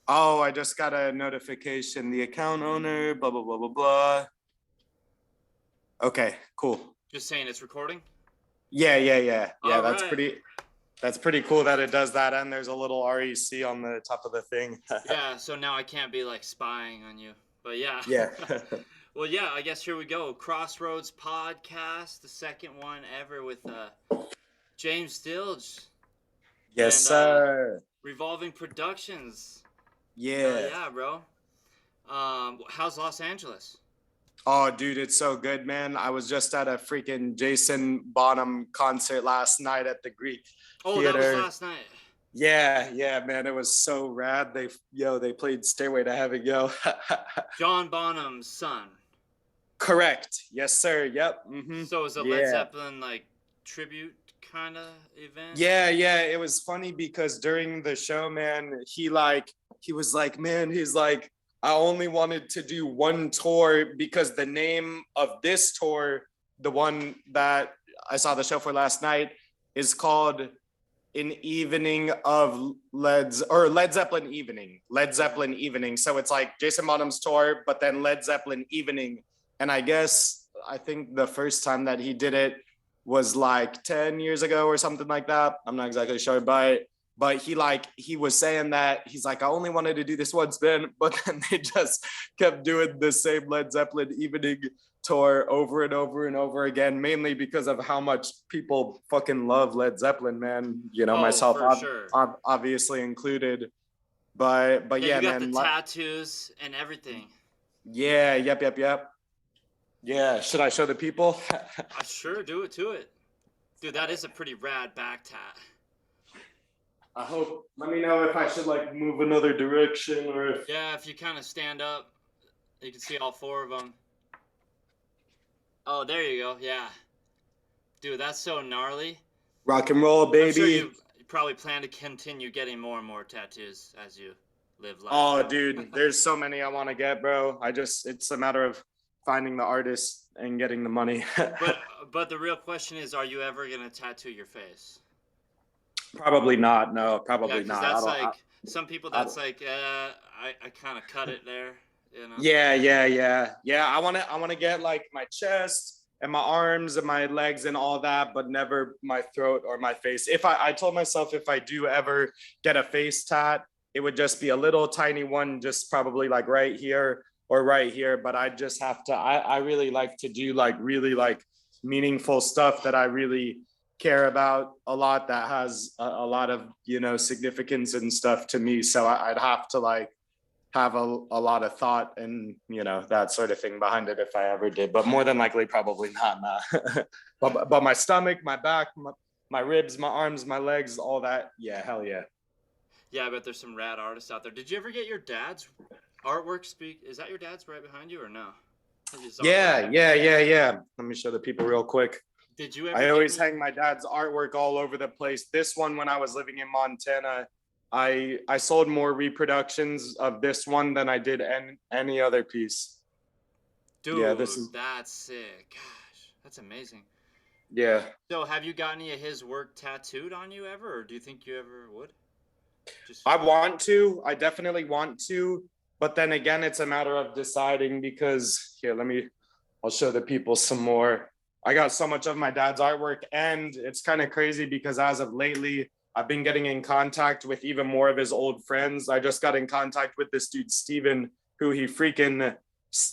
Oh, I just got a notification. The account owner, blah, blah, blah, blah, blah. Okay, cool. Just saying it's recording? Yeah. All That's right. pretty cool that it does that. And there's a little REC on the top of the thing. Yeah, so now I can't be like spying on you. But yeah. Yeah. Well, yeah, I guess here we go. Crossroads podcast, the second one ever with James Dilg Yes, and sir. Revolving Productions. Hell Yeah. yeah, bro. How's Los Angeles? Oh, dude, it's so good, man. I was just at a freaking Jason Bonham concert last night at the Greek Oh, that was Theater. last night. Yeah, man. It was so rad. They played Stairway to Heaven, yo. John Bonham's son. Correct. Yes, sir. Yep. So it was a Led Zeppelin like tribute kind of event. Yeah. It was funny because during the show, man, he was like, man, he's like, I only wanted to do one tour because the name of this tour, the one that I saw the show for last night, is called An Evening of Led Zeppelin Evening. Led Zeppelin Evening. So it's like Jason Bonham's tour, but then Led Zeppelin Evening. And I think the first time that he did it was like 10 years ago or something like that. I'm not exactly sure, but he was saying that he's like, I only wanted to do this once then, but then they just kept doing the same Led Zeppelin Evening tour over and over and over again, mainly because of how much people fucking love Led Zeppelin, man. You know, myself sure. obviously included. But yeah, you got man. The tattoos and everything. Yeah, yep. Yeah, should I show the people? Sure, do it to it. Dude, that is a pretty rad back tat. I hope, let me know if I should like move another direction or if... Yeah, if you kind of stand up, you can see all four of them. Oh, there you go, yeah. Dude, that's so gnarly. Rock and roll, baby. I'm sure you probably plan to continue getting more and more tattoos as you live life. Oh, dude, there's so many I want to get, bro. It's a matter of finding the artist and getting the money. but the real question is, are you ever going to tattoo your face? Probably not. No, probably not. That's like some people. That's like I kind of cut it there. You know? Yeah. I want to get like my chest and my arms and my legs and all that, but never my throat or my face. If I told myself if I do ever get a face tat, it would just be a little tiny one, just probably like right here or right here. But I just have to. I really like to do like really like meaningful stuff that I really care about a lot, that has a lot of, you know, significance and stuff to me. So I'd have to like have a lot of thought and, you know, that sort of thing behind it if I ever did, but more than likely probably not. But my stomach, my back, my ribs, my arms, my legs, all that, yeah, hell yeah. I bet there's some rad artists out there. Did you ever get your dad's artwork is that your dad's right behind you or no? Yeah. Let me show the people real quick. Did you ever? I always hang my dad's artwork all over the place. This one, when I was living in Montana, I sold more reproductions of this one than I did any other piece. Dude, yeah, that's sick. Gosh, that's amazing. Yeah. So have you got any of his work tattooed on you ever, or do you think you ever would? I want to. I definitely want to. But then again, it's a matter of deciding because here, I'll show the people some more. I got so much of my dad's artwork, and it's kind of crazy because as of lately, I've been getting in contact with even more of his old friends. I just got in contact with this dude, Steven, who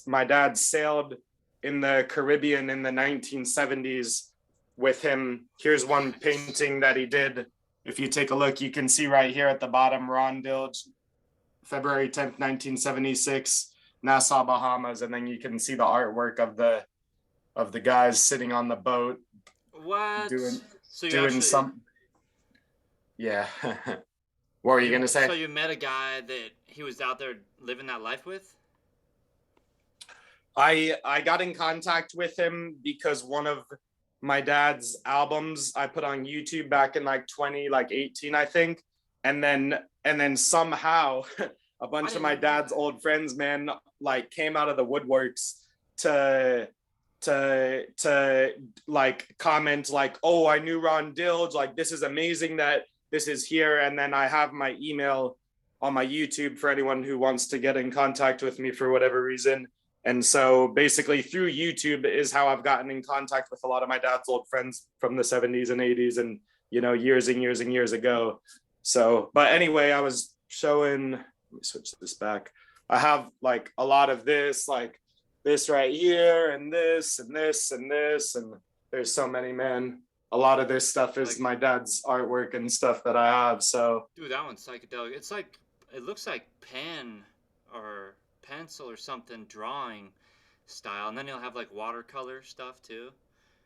my dad sailed in the Caribbean in the 1970s with him. Here's one painting that he did. If you take a look, you can see right here at the bottom, Ron Dilg, February 10th, 1976, Nassau, Bahamas. And then you can see the artwork of the guys sitting on the boat. What? Doing some. Yeah. What were you going to say? So you met a guy that he was out there living that life with? I got in contact with him because one of my dad's albums I put on YouTube back in like 2018, I think. And then somehow a bunch of my dad's old friends, man, like came out of the woodworks to like comment like, oh, I knew Ron Dilg, like this is amazing that this is here. And then I have my email on my YouTube for anyone who wants to get in contact with me for whatever reason. And so basically through YouTube is how I've gotten in contact with a lot of my dad's old friends from the 70s and 80s and, you know, years and years and years ago. So, but anyway, I was showing, let me switch this back. I have like a lot of this, like this right here and this and this and this. And there's so many, man. A lot of this stuff is like my dad's artwork and stuff that I have. So, dude, that one's psychedelic. It's like, it looks like pen or pencil or something drawing style, and then he'll have like watercolor stuff too.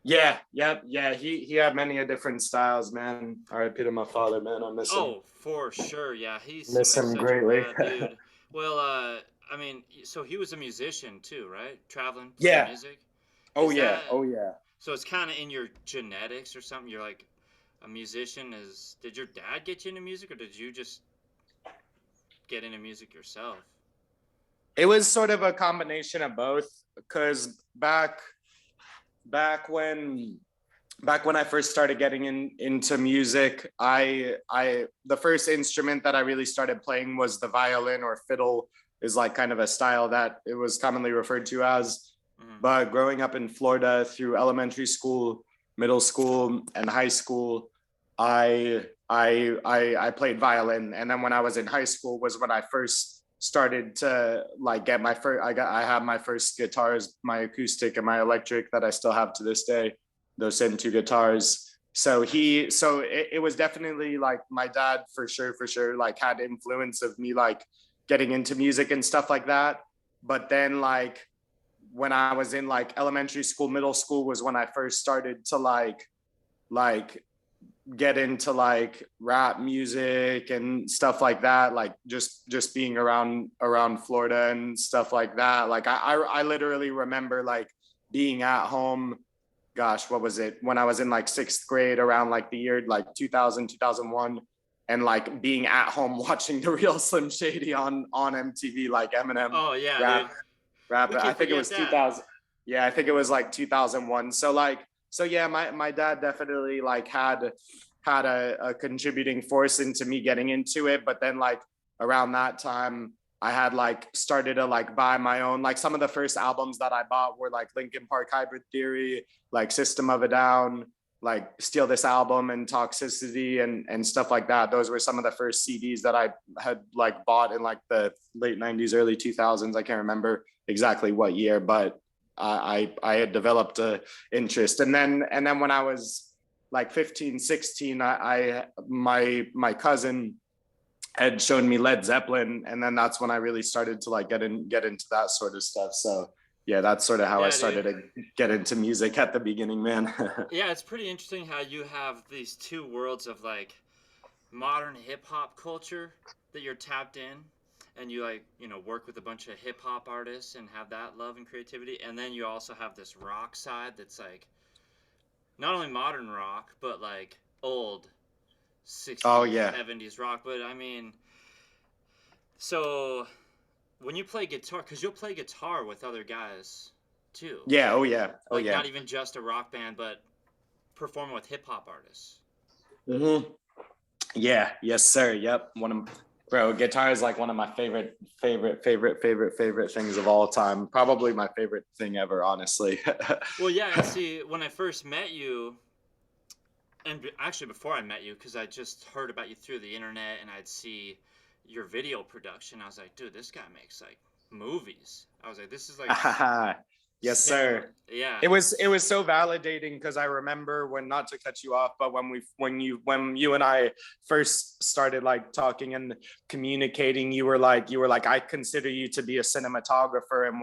Yeah. He had many different styles, man. R.I.P. to my father, man. I miss him. Oh, for sure. Yeah, he's miss him greatly. Dude. Well, I mean, so he was a musician too, right? Traveling, yeah, music. Oh yeah. So it's kind of in your genetics or something. You're like a musician. Did your dad get you into music, or did you just get into music yourself? It was sort of a combination of both, because back when I first started getting into music, the first instrument that I really started playing was the violin, or fiddle is like kind of a style that it was commonly referred to as. Mm-hmm. But growing up in Florida through elementary school, middle school, and high school, I played violin. And then when I was in high school was when I first started to like get I had my first guitars, my acoustic and my electric, that I still have to this day, those same two guitars. So it was definitely like my dad for sure like had influence of me like getting into music and stuff like that. But then like when I was in like elementary school, middle school was when I first started to like get into like rap music and stuff like that, like just being around Florida and stuff like that. Like I literally remember like being at home, gosh, what was it, when I was in like 6th grade, around like the year like 2000 2001, and like being at home watching The Real Slim Shady on MTV, like Eminem. Oh yeah, rap. I think it was 2000. Yeah, I think it was like 2001. So yeah, my dad definitely like had a contributing force into me getting into it. But then like around that time, I had like started to like buy my own, like some of the first albums that I bought were like Linkin Park Hybrid Theory, like System of a Down, like Steal This Album and Toxicity and stuff like that. Those were some of the first CDs that I had like bought in like the late 90s, early 2000s. I can't remember exactly what year, but I had developed a interest. And then when I was like 15, 16, my cousin had shown me Led Zeppelin, and then that's when I really started to like get into that sort of stuff. So yeah, that's sort of how I started to get into music at the beginning, man. Yeah, it's pretty interesting how you have these two worlds of like modern hip hop culture that you're tapped in, and you like, you know, work with a bunch of hip hop artists and have that love and creativity. And then you also have this rock side that's like not only modern rock, but like old 60s, 70s rock. But I mean, so when you play guitar, because you'll play guitar with other guys too. Yeah, Not even just a rock band, but performing with hip hop artists. Mm-hmm. Yeah, yes, sir. Yep. Bro, guitar is like one of my favorite things of all time. Probably my favorite thing ever, honestly. Well, yeah, and see, when I first met you, and actually before I met you, because I just heard about you through the internet and I'd see your video production, I was like, dude, this guy makes like movies. I was like, this is like yes, sir. Yeah. It was so validating, because I remember when, not to cut you off, but when you and I first started like talking and communicating, you were like, I consider you to be a cinematographer. And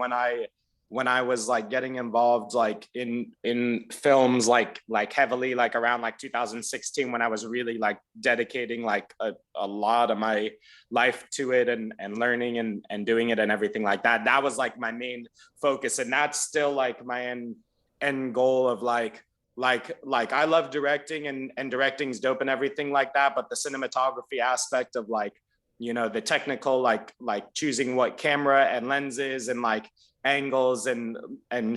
when I was like getting involved like in films like heavily, like around like 2016, when I was really like dedicating like a lot of my life to it and learning and doing it and everything like that, that was like my main focus. And that's still like my end goal of like I love directing and directing's dope and everything like that, but the cinematography aspect of like, you know, the technical like choosing what camera and lenses and like angles and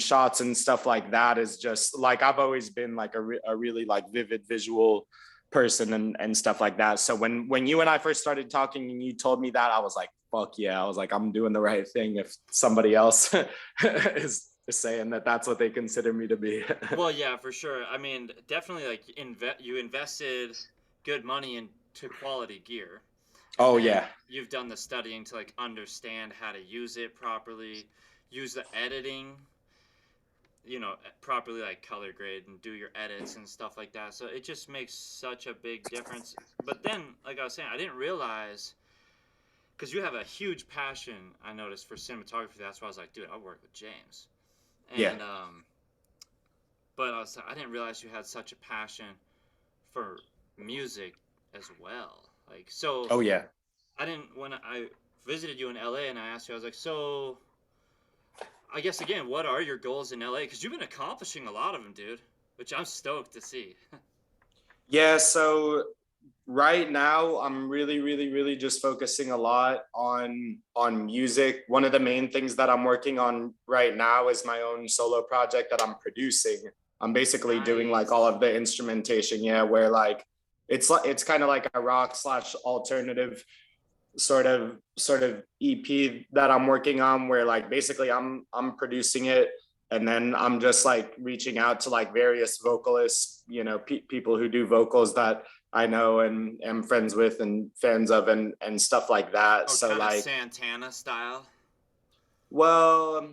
shots and stuff like that is just like, I've always been like a really like vivid visual person and stuff like that. So when you and I first started talking and you told me that, I was like, fuck yeah. I was like, I'm doing the right thing if somebody else is saying that that's what they consider me to be. Well, yeah, for sure. I mean, definitely like you invested good money into quality gear. And Oh then yeah. you've done the studying to like understand how to use it properly, use the editing, properly like color grade and do your edits and stuff like that. So it just makes such a big difference. But then, like I was saying, I didn't realize because you have a huge passion, I noticed, for cinematography. That's why I was like, dude, I'll work with James. Yeah. And but I didn't realize you had such a passion for music as well. Like, so Oh yeah. I didn't when I visited you in LA and I asked you, I was like, so I guess again, what are your goals in LA? Because you've been accomplishing a lot of them, dude. Which I'm stoked to see. Yeah, so right now I'm really just focusing a lot on music. One of the main things that I'm working on right now is my own solo project that I'm producing. I'm basically doing like all Nice. of the instrumentation, yeah, where like it's kind of like a rock slash alternative sort of EP that I'm working on, where like basically I'm producing it, and then I'm just like reaching out to like various vocalists, people who do vocals that I know and am friends with and fans of and stuff like that. Oh, So kind of like, Santana style. well,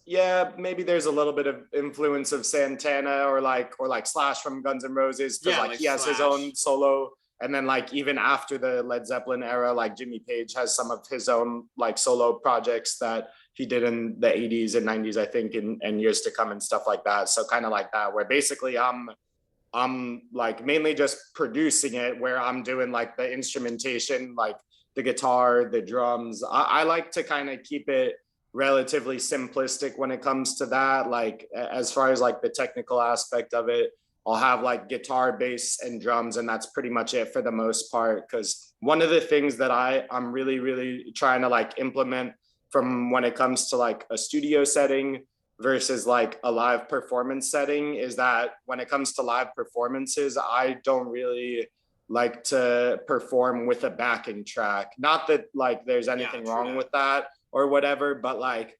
yeah, maybe there's a little bit of influence of Santana or like Slash from Guns N' Roses, because Yeah, like like he has his own Slash. solo. And then like even after the Led Zeppelin era, like Jimmy Page has some of his own like solo projects that he did in the 80s and 90s, I think, and years to come and stuff like that. So kind of like that, where basically I'm like mainly just producing it, where I'm doing like the instrumentation, like the guitar, the drums. I like to kind of keep it relatively simplistic when it comes to that. Like as far as like the technical aspect of it, I'll have like guitar, bass, and drums, and that's pretty much it for the most part. Because one of the things that I'm really trying to like implement from when it comes to like a studio setting versus like a live performance setting is that when it comes to live performances, I don't really like to perform with a backing track. Not that like there's Yeah, anything true wrong that. with that or whatever, but like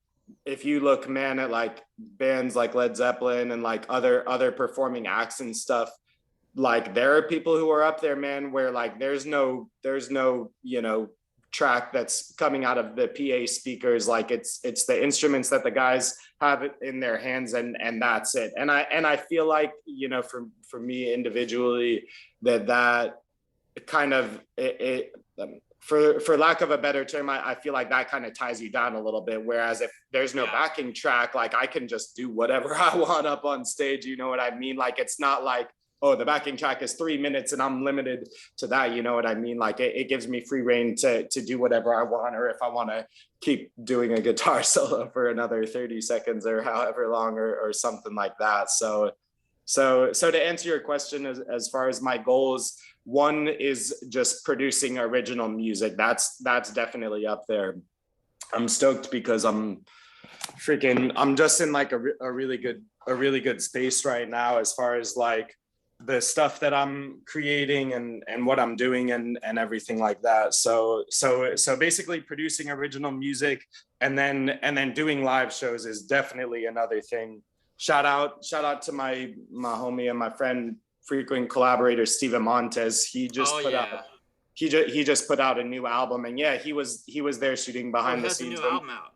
if you look, man, at like bands like Led Zeppelin and like other performing acts and stuff, like there are people who are up there, man, where like there's no track that's coming out of the PA speakers. Like it's the instruments that the guys have it in their hands, and that's it. And I feel like, for me individually, that kind of for lack of a better term, I feel like that kind of ties you down a little bit. Whereas if there's no Yeah. backing track, like I can just do whatever I want up on stage. You know what I mean? Like it's not like, oh, the backing track is 3 minutes and I'm limited to that. You know what I mean? Like it gives me free reign to do whatever I want, or if I want to keep doing a guitar solo for another 30 seconds or however long, or something like that. So to answer your question, as far as my goals, one is just producing original music. That's definitely up there. I'm stoked because I'm just in like a really good space right now, as far as like the stuff that I'm creating and what I'm doing and everything like that. So basically producing original music and then doing live shows is definitely another thing. Shout out to my homie and my friend, frequent collaborator, Steven Montez. He Oh just put out yeah. he just put out a new album, and yeah, he was there shooting Oh, he behind the has a scenes. new album out.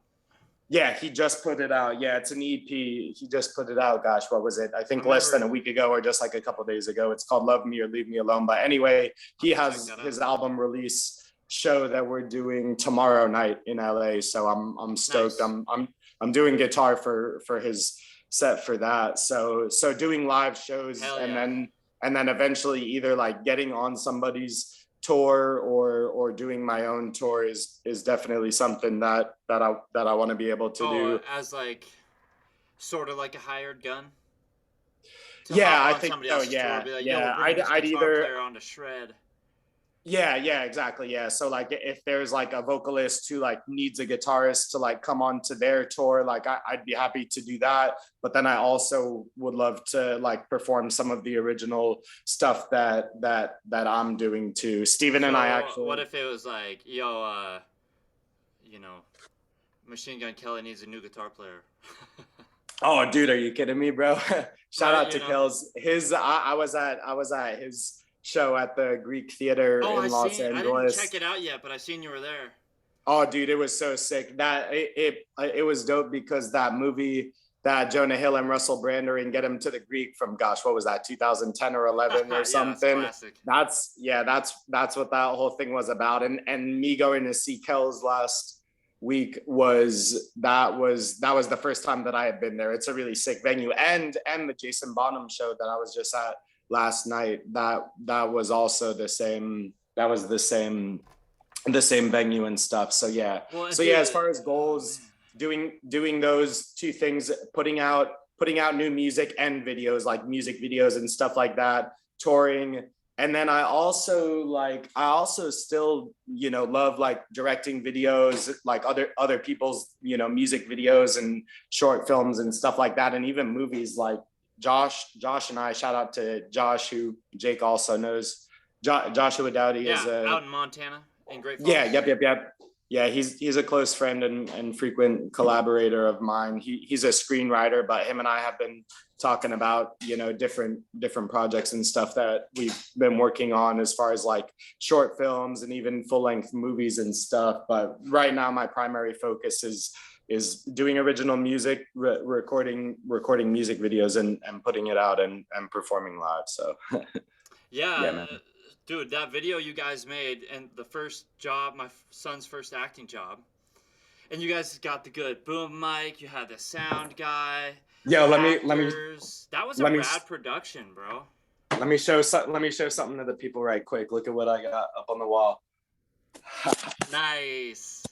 Yeah, he just put it out. Yeah, it's an EP. He just put it out. Gosh, what was it? I I think less than a remember. week ago, or just like a couple days ago. It's called Love Me or Leave Me Alone. But anyway, I'll he have to check has that out. his album release show that we're doing tomorrow night in LA. So I'm stoked. Nice. I'm doing guitar for his set for that. So doing live shows, Hell and yeah. then eventually either like getting on somebody's tour or doing my own tour is definitely something that I want to be able to Oh, do. as like sort of like a hired gun to Yeah, hop I on think somebody so. else's tour, Yeah, be like, "Yo, we're yeah. bringing I'd this I'd guitar either player on to shred." Yeah, exactly. Yeah. So like if there's like a vocalist who like needs a guitarist to like come on to their tour, like I'd be happy to do that. But then I also would love to like perform some of the original stuff that I'm doing too. Steven and I So what actually. if it was like, yo, you know, Machine Gun Kelly needs a new guitar player? Oh, dude, are you kidding me, bro? Shout Right, out you to know. Kells. I was at his show at the Greek Theater Oh, in Los I didn't check Angeles. it out yet, but I seen you were there. Oh, dude, it was so sick. It was dope because that movie that Jonah Hill and Russell Brand are in, Get Him to the Greek, from, gosh, what was that, 2010 or 11 or Yeah, that's something. classic. That's what that whole thing was about. And me going to see Kells last week was the first time that I had been there. It's a really sick venue. And the Jason Bonham show that I was just at last night, that was also the same venue and stuff. So yeah. Well, So yeah, dude, as far as oh goals, doing those two things, putting out new music and videos, like music videos and stuff like that, touring. And then I also still, love like directing videos, like other people's, music videos and short films and stuff like that, and even movies. Like Josh and I, shout out to Josh, who Jake also knows. Joshua Dowdy yeah, is a. out in Montana, in Great Yeah, Falls. yep. Yeah, he's a close friend and frequent collaborator of mine. He's a screenwriter, but him and I have been talking about, different projects and stuff that we've been working on, as far as like short films and even full-length movies and stuff. But right now my primary focus is doing original music, recording music videos, and putting it out and performing live. So Yeah, yeah, man. dude, that video you guys made and the first job, my son's first acting job, and you guys got the good boom mic. You had the sound guy, Yo, actors. That was a let me rad production, bro. let me show something to the people right quick. Look at what I got up on the wall. Nice.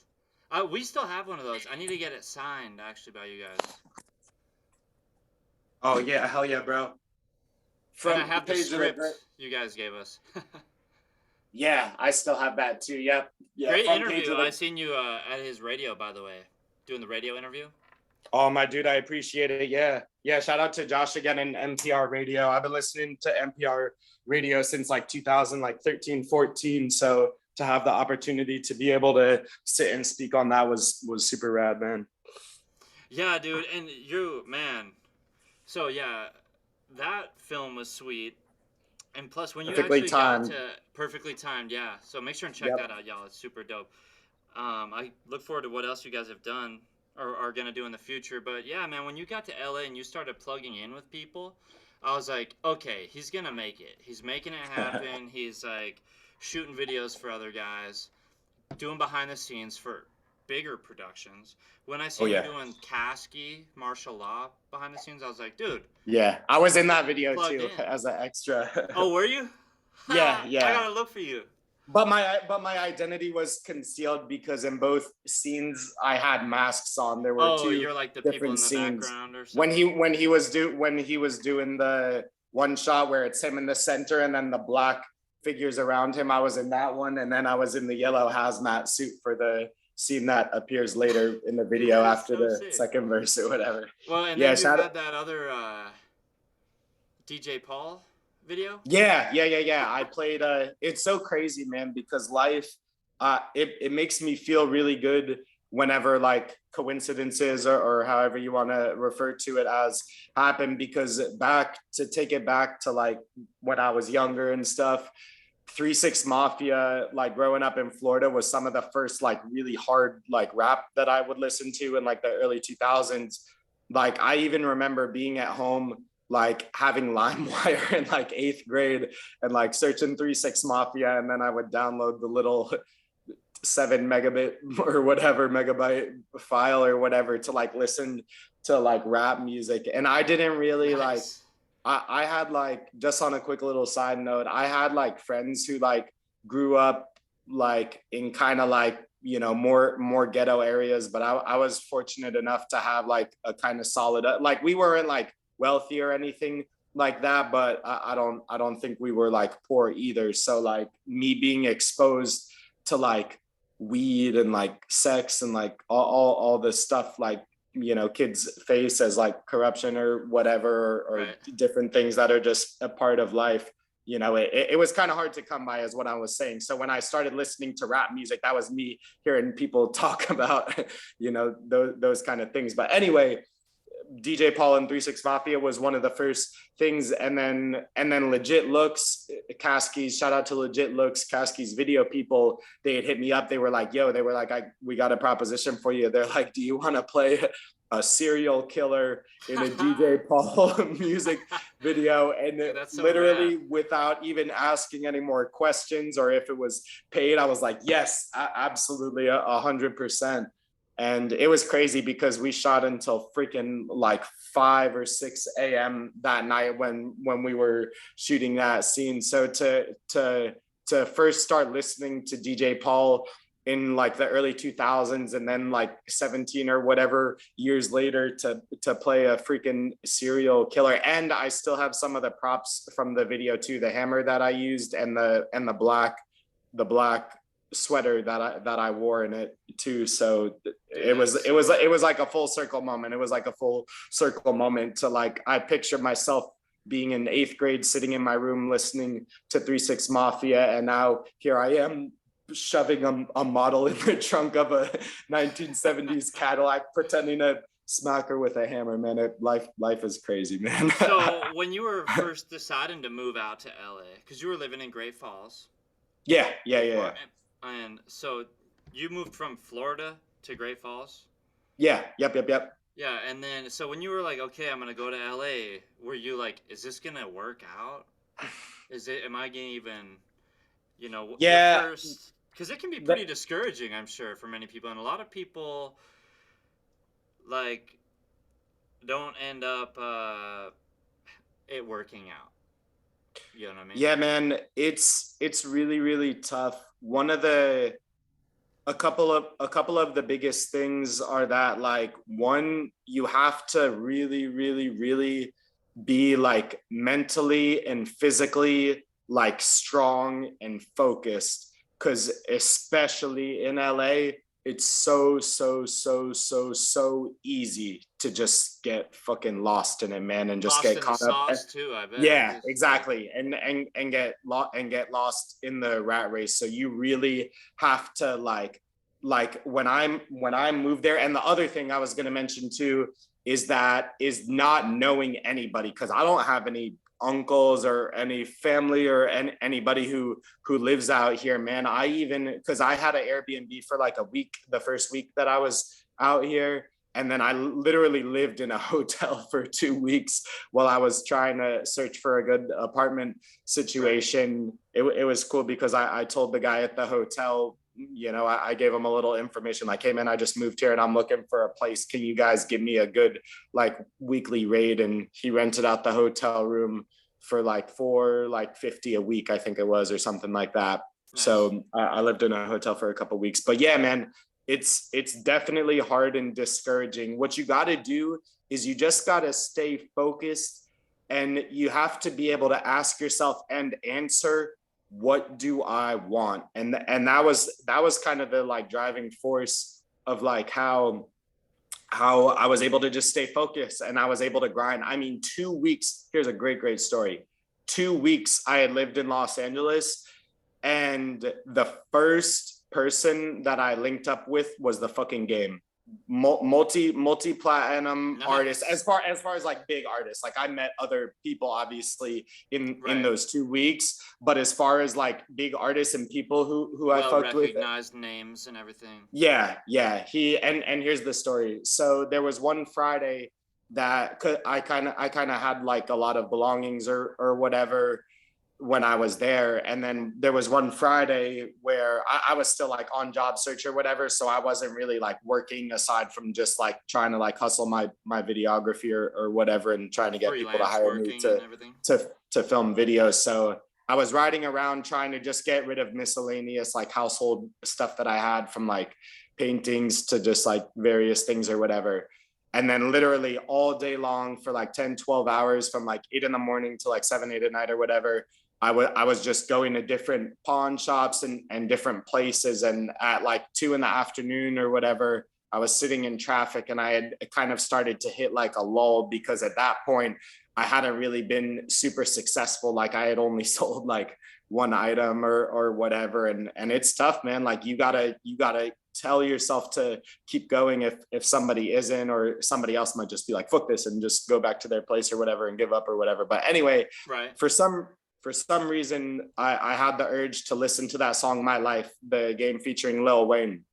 We still have one of those. I need to get it signed actually by you guys. Oh yeah, hell yeah, bro. And I Front have the page of the great. script you guys gave us. Yeah, I still have that too. Yep. Yeah, Great front page interview. of I the. seen you at his radio, by the way, doing the radio interview. Oh my dude, I appreciate it. Yeah. Shout out to Josh again in NPR radio. I've been listening to NPR radio since like 2000, like 13, 14. So to have the opportunity to be able to sit and speak on that was super rad, man. Yeah, dude, and you, man. So yeah, that film was sweet. And plus, when you Perfectly actually got timed. to perfectly timed, yeah. So make sure and check that Yep. out, y'all. It's super dope. I look forward to what else you guys have done or are gonna do in the future. But yeah, man, when you got to LA and you started plugging in with people, I was like, okay, he's gonna make it. He's making it happen. He's like shooting videos for other guys, doing behind the scenes for bigger productions. When I Oh seen you yeah. doing Kasky martial law behind the scenes, I was like, dude, Yeah. I was in that video plugged too in. as an extra. Oh, were you? Yeah, I yeah. gotta look for you. But my identity was concealed because in both scenes I had masks on. There were Oh, two you're like the people different in the scenes. background or When he something. when he was doing the one shot where it's him in the center and then the black figures around him, I was in that one, and then I was in the yellow hazmat suit for the scene that appears later in the Dude, video that is after so the sick. second verse or whatever. Well, and Yeah, then you shout out. had that other DJ Paul video. Yeah. I played it's so crazy, man, because life it makes me feel really good whenever like coincidences or however you want to refer to it as happen, because take it back to like when I was younger and stuff. 3 6 Mafia, like growing up in Florida, was some of the first like really hard like rap that I would listen to in like the early 2000s. Like I even remember being at home, like having LimeWire in like 8th grade and like searching 3 6 Mafia, and then I would download the little 7 megabit or whatever megabyte file or whatever to like listen to like rap music. And I didn't really like. Nice. I had like, just on a quick little side note, I had like friends who like grew up like in kind of like, more ghetto areas, but I was fortunate enough to have like a kind of solid, like we weren't like wealthy or anything, like that, but I don't think we were like poor either. So like me being exposed to like weed and like sex and like all this stuff, like, you know, kids face as like corruption or whatever, or Right. different things that are just a part of life. You know, it was kind of hard to come by, is what I was saying. So when I started listening to rap music, that was me hearing people talk about, you know, those kind of things. But anyway, DJ Paul and 3 6 Mafia was one of the first things, and then Legit Looks, Caskey's, shout out to Legit Looks, Caskey's video people. They had hit me up. They were like, "Yo," they were like, we got a proposition for you." They're like, "Do you want to play a serial killer in a DJ Paul music video?" And Dude, that's so literally, rad. without even asking any more questions or if it was paid, I was like, "Yes, absolutely, 100%." And it was crazy because we shot until freaking like 5 or 6 a.m. that night when we were shooting that scene. So to first start listening to DJ Paul in like the early 2000s, and then like 17 or whatever years later to play a freaking serial killer. And I still have some of the props from the video too, the hammer that I used, and the black sweater that I wore in it too. So Dude, it was like a full circle moment. It was like a full circle moment to like, I pictured myself being in 8th grade, sitting in my room listening to 3 6 Mafia, and now here I am shoving a model in the trunk of a 1970s Cadillac, pretending to smack her with a hammer. Man, life is crazy, man. So when you were first deciding to move out to LA, because you were living in Great Falls Yeah. before, and so you moved from Florida to Great Falls? Yeah, yep. Yeah, and then so when you were like, okay, I'm gonna go to LA, were you like, is this gonna work out? Am I gonna even, your Yeah, first, because it can be pretty that, discouraging, I'm sure, for many people, and a lot of people like don't end up it working out. You know what I mean? yeah, man, it's really, really tough. One of the a couple of the biggest things are that, like, one, you have to really, really, really be like mentally and physically like strong and focused, because especially in LA, it's so easy to just get fucking lost in it, man, and just Lost get in the caught up. sauce too, I bet. Yeah, Just like, exactly. And get lost in the rat race. So you really have to like when I moved there. And the other thing I was going to mention too is not knowing anybody, because I don't have any uncles or any family or anybody who lives out here, man. I even, because I had an Airbnb for like a week, the first week that I was out here, and then I literally lived in a hotel for 2 weeks while I was trying to search for a good apartment situation. It was cool because I told the guy at the hotel, I gave him a little information like, "Hey man, I just moved here and I'm looking for a place. Can you guys give me a good like weekly rate?" And he rented out the hotel room for like $450 a week, I think it was, or something like that. nice. So I lived in a hotel for a couple of weeks. But yeah, man, it's definitely hard and discouraging. What you got to do is you just got to stay focused, and you have to be able to ask yourself and answer, what do I want? And that was kind of the like driving force of like how I was able to just stay focused and I was able to grind. I mean, 2 weeks, here's a great story. 2 weeks I had lived in Los Angeles, and the first person that I linked up with was the fucking game. Multi platinum artist, Nice. as far as like big artists. Like, I met other people obviously in Right. those 2 weeks, but as far as like big artists and people who I Well fucked with, recognized names and everything. yeah. He and here's the story. So there was one Friday that I kind of had like a lot of belongings or whatever when I was there. And then there was one Friday where I was still like on job search or whatever. So I wasn't really like working, aside from just like trying to like hustle my videography or whatever, and trying to get people to Freelance hire me working and to everything. to film videos. So I was riding around trying to just get rid of miscellaneous like household stuff that I had, from like paintings to just like various things or whatever. And then literally all day long for like 10, 12 hours from like 8 in the morning to like 7, 8 at night or whatever. I was just going to different pawn shops and different places. And at like 2 in the afternoon or whatever, I was sitting in traffic, and I had kind of started to hit like a lull, because at that point I hadn't really been super successful. Like I had only sold like one item or whatever. And it's tough, man. Like you gotta tell yourself to keep going if somebody isn't, or somebody else might just be like, fuck this, and just go back to their place or whatever and give up or whatever. But anyway, right. For some reason, I had the urge to listen to that song, My Life, the game featuring Lil Wayne.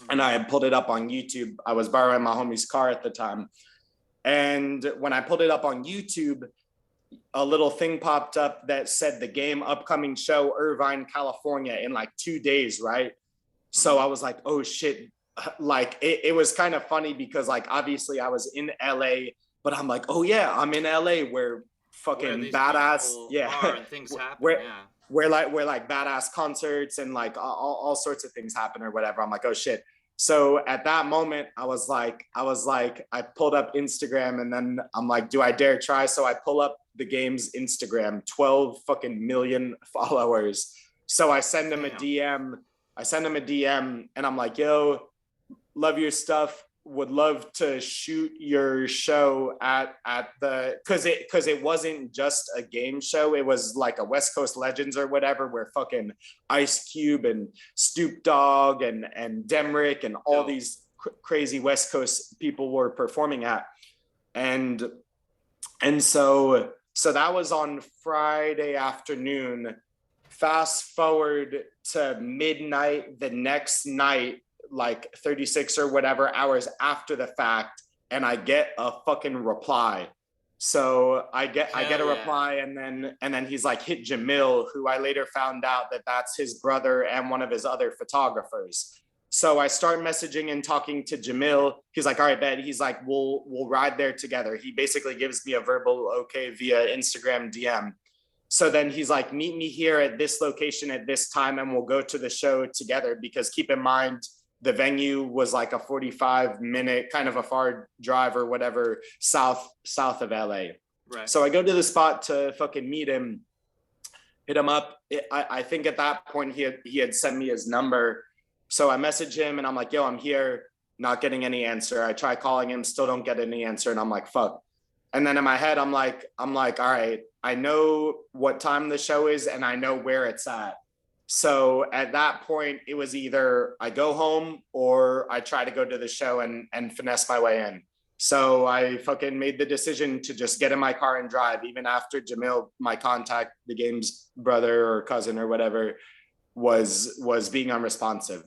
And I had pulled it up on YouTube. I was borrowing my homie's car at the time. And when I pulled it up on YouTube, a little thing popped up that said the game upcoming show, Irvine, California, in like 2 days, right? So I was like, oh shit. Like it was kind of funny because like obviously I was in LA, but I'm like, oh yeah, I'm in LA where fucking badass, yeah, and things happen, where like badass concerts and like all sorts of things happen or whatever. I'm like, oh shit. So at that moment, I pulled up Instagram, and then I'm like, do I dare try? So I pull up the game's Instagram, 12 fucking million followers. So I send him a DM. And I'm like, yo, love your stuff. Would love to shoot your show at the, cause it wasn't just a game show. It was like a West Coast Legends or whatever, where fucking Ice Cube and Stoop Dogg and Demrick and all these crazy West Coast people were performing at. And so that was on Friday afternoon. Fast forward to midnight the next night, like 36 or whatever hours after the fact, and I get a fucking reply. So I get a reply, and then he's like, hit Jamil, who I later found out that's his brother and one of his other photographers. So I start messaging and talking to Jamil. He's like, all right, bet. He's like, we'll ride there together. He basically gives me a verbal okay via Instagram DM. So then he's like, meet me here at this location at this time, and we'll go to the show together. Because keep in mind, the venue was like a 45-minute, kind of a far drive or whatever, south of LA. Right. So I go to the spot to fucking meet him, hit him up. I think at that point he had sent me his number. So I message him and I'm like, yo, I'm here, not getting any answer. I try calling him, still don't get any answer. And I'm like, fuck. And then in my head, I'm like, all right, I know what time the show is and I know where it's at. So at that point, it was either I go home or I try to go to the show and finesse my way in. So I fucking made the decision to just get in my car and drive, even after Jamil, my contact, the game's brother or cousin or whatever, was being unresponsive.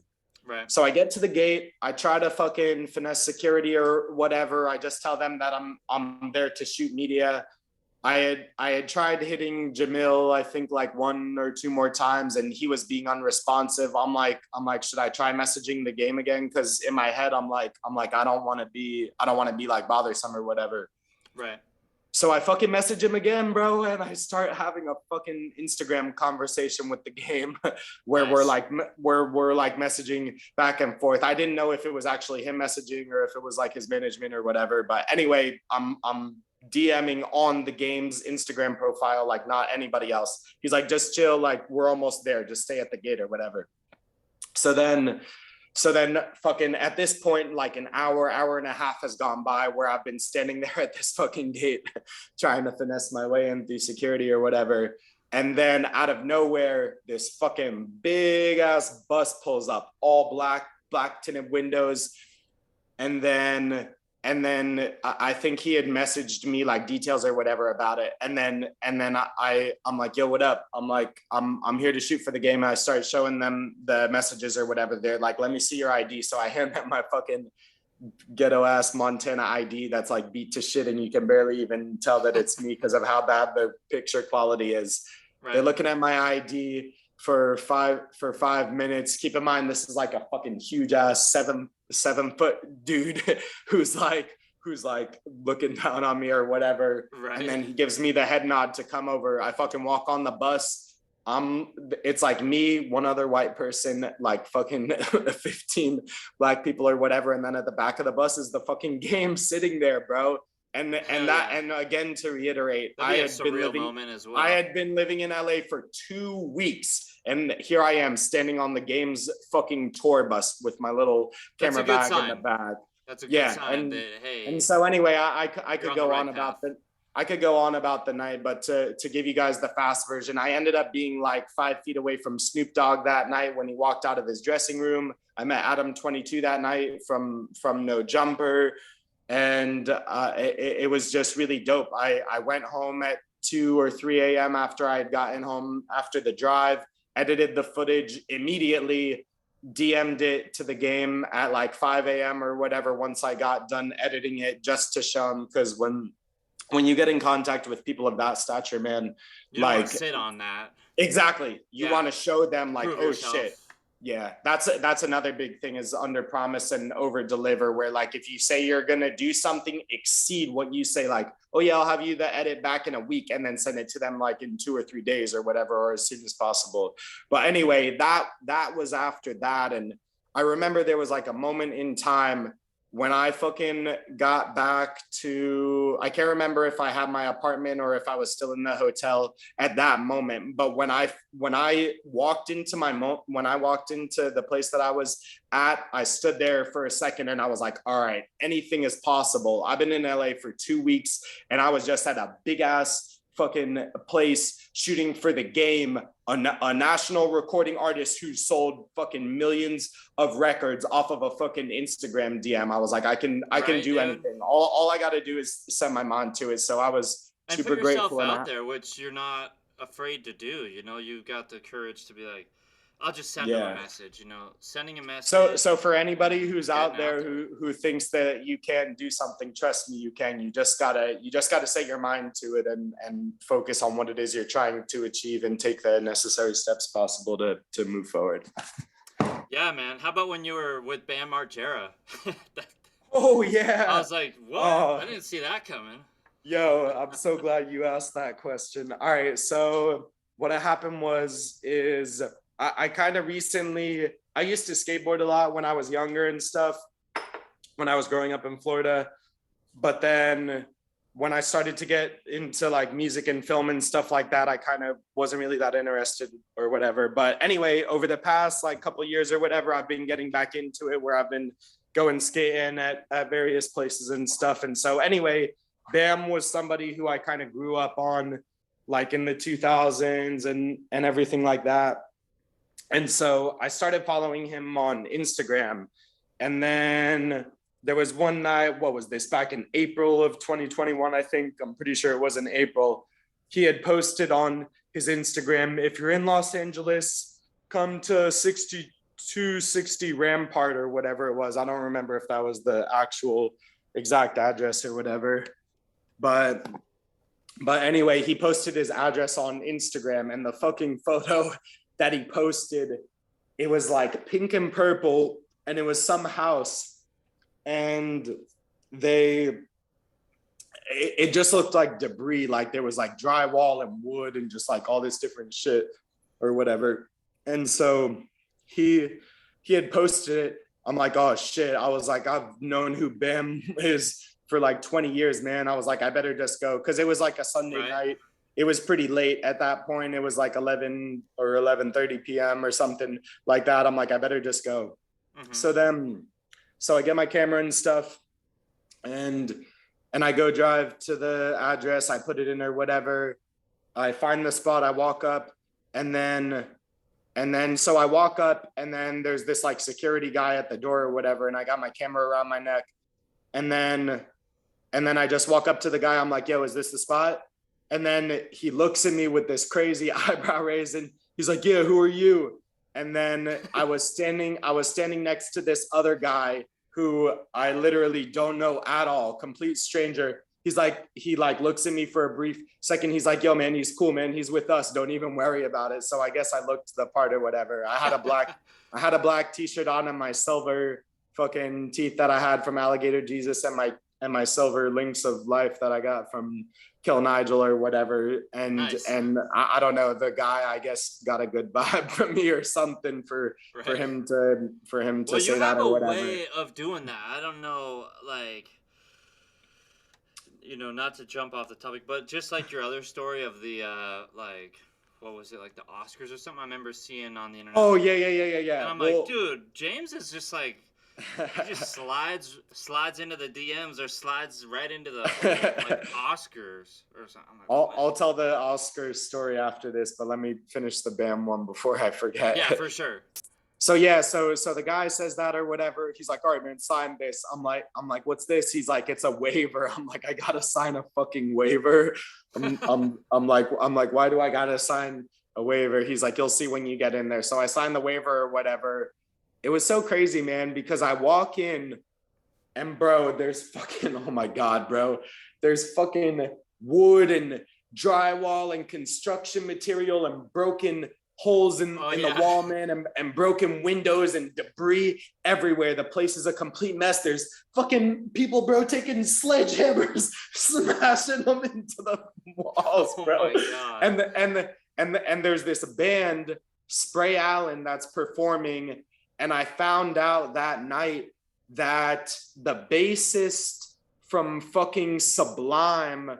Right. So I get to the gate. I try to fucking finesse security or whatever. I just tell them that I'm there to shoot media. I had tried hitting Jamil, I think like 1 or 2 more times, and he was being unresponsive. I'm like, should I try messaging the game again? Because in my head, I'm like, I don't want to be like bothersome or whatever. Right. So I fucking message him again, bro, and I start having a fucking Instagram conversation with the game where we're like messaging back and forth. I didn't know if it was actually him messaging or if it was like his management or whatever. But anyway, I'm DMing on the game's Instagram profile, like not anybody else. He's like, just chill, like we're almost there, just stay at the gate or whatever. So then fucking at this point, like an hour and a half has gone by where I've been standing there at this fucking gate trying to finesse my way in through security or whatever. And then out of nowhere, this fucking big ass bus pulls up, all black tinted windows. And then I think he had messaged me like details or whatever about it. And then I'm like, yo, what up? I'm like, I'm here to shoot for the game. And I start showing them the messages or whatever. They're like, let me see your ID. So I hand them my fucking ghetto ass Montana ID that's like beat to shit. And you can barely even tell that it's me because of how bad the picture quality is. Right. They're looking at my ID for 5 minutes. Keep in mind, this is like a fucking huge ass 7-foot dude who's like looking down on me or whatever. Right. And then he gives me the head nod to come over. I fucking walk on the bus. it's like me, one other white person, like fucking 15 black people or whatever, and then at the back of the bus is the fucking game sitting there, bro. And that, yeah. and again, to reiterate, That'd be a surreal moment as well. I had been living in LA for 2 weeks, and here I am standing on the game's fucking tour bus with my little camera bag in the bag. That's a good sign and that, hey, and so anyway, I could go on path. about I could go on about the night, but to give you guys the fast version, I ended up being like 5 feet away from Snoop Dogg that night when he walked out of his dressing room. I met Adam 22 that night from No Jumper, and it was just really dope. I went home at 2 or 3 a.m. after I had gotten home after the drive, edited the footage immediately, DM'd it to the game at like 5 a.m. or whatever once I got done editing it, just to show them, because when you get in contact with people of that stature, man, you don't like want to sit on that. Exactly. You want to show them like, prove oh yourself. shit. Yeah, that's another big thing, is under promise and over deliver, where like if you say you're gonna do something, exceed what you say, like, oh yeah, I'll have you the edit back in a week, and then send it to them like in 2 or 3 days or whatever, or as soon as possible. But anyway, that was after that. And I remember there was like a moment in time when I fucking got back to, I can't remember if I had my apartment or if I was still in the hotel at that moment. But when I walked into when I walked into the place that I was at, I stood there for a second and I was like, all right, anything is possible. I've been in LA for 2 weeks and I was just at a big ass fucking place shooting for the game, a national recording artist who sold fucking millions of records off of a fucking Instagram DM. I was like, I can do anything. All I got to do is set my mind to it. So I was super grateful. And put yourself out there, which you're not afraid to do. You know, you got the courage to be like, I'll just send them a message, you know, sending a message. So for anybody who's out there who thinks that you can't do something, trust me, you can. You just gotta set your mind to it and focus on what it is you're trying to achieve and take the necessary steps possible to move forward. Yeah, man. How about when you were with Bam Margera? Oh yeah. I was like, what? I didn't see that coming. Yo, I'm so glad you asked that question. All right, so what happened is I kind of recently, I used to skateboard a lot when I was younger and stuff, when I was growing up in Florida. But then when I started to get into like music and film and stuff like that, I kind of wasn't really that interested or whatever. But anyway, over the past like couple years or whatever, I've been getting back into it, where I've been going skating at various places and stuff. And so anyway, Bam was somebody who I kind of grew up on, like in the 2000s and everything like that. And so I started following him on Instagram. And then there was one night, what was this, back in April of 2021, I think, I'm pretty sure it was in April. He had posted on his Instagram, if you're in Los Angeles, come to 6260 Rampart or whatever it was. I don't remember if that was the actual exact address or whatever. But anyway, he posted his address on Instagram, and the fucking photo that he posted, it was like pink and purple, and it was some house, and it just looked like debris, like there was like drywall and wood and just like all this different shit or whatever. And so he had posted it. I'm like, oh shit. I was like, I've known who Bam is for like 20 years, man. I was like, I better just go, because it was like a Sunday night. It was pretty late at that point. It was like 11 or 11:30 p.m. or something like that. I'm like, I better just go. Mm-hmm. So I get my camera and stuff, and I go drive to the address. I put it in or whatever. I find the spot. I walk up, and then so I walk up, and then there's this like security guy at the door or whatever, and I got my camera around my neck, and then I just walk up to the guy. I'm like, yo, is this the spot? And then he looks at me with this crazy eyebrow raise, and he's like, yeah, who are you? And then I was standing next to this other guy who I literally don't know at all, complete stranger. He looks at me for a brief second. He's like, yo, man, he's cool, man. He's with us. Don't even worry about it. So I guess I looked the part or whatever. I had a black t-shirt on and my silver fucking teeth that I had from Alligator Jesus, and my silver links of life that I got from Kill Nigel or whatever. And Nice. and I don't know, the guy I guess got a good vibe from me or something for Right. him to Well, say you that have or a whatever. way of doing that. I don't know, like, you know, not to jump off the topic, but just like your other story of the like, what was it, like the Oscars or something? I remember seeing on the internet. Oh yeah. And I'm Well, like, dude, James is just like, he just slides into the DMs or slides right into the like Oscars or something. I'm like, I'll tell the Oscar story after this, but let me finish the BAM one before I forget. yeah, for sure. So yeah, so the guy says that or whatever. He's like, all right, man, sign this. I'm like, what's this? He's like, it's a waiver. I'm like, I gotta sign a fucking waiver. I'm like, why do I gotta sign a waiver? He's like, you'll see when you get in there. So I signed the waiver or whatever. It was so crazy, man, because I walk in and bro, there's fucking, oh my God, bro. There's fucking wood and drywall and construction material and broken holes in the wall, man, and broken windows and debris everywhere. The place is a complete mess. There's fucking people, bro, taking sledgehammers, smashing them into the walls, bro. And there's this band, Spray Allen, that's performing. And I found out that night that the bassist from fucking Sublime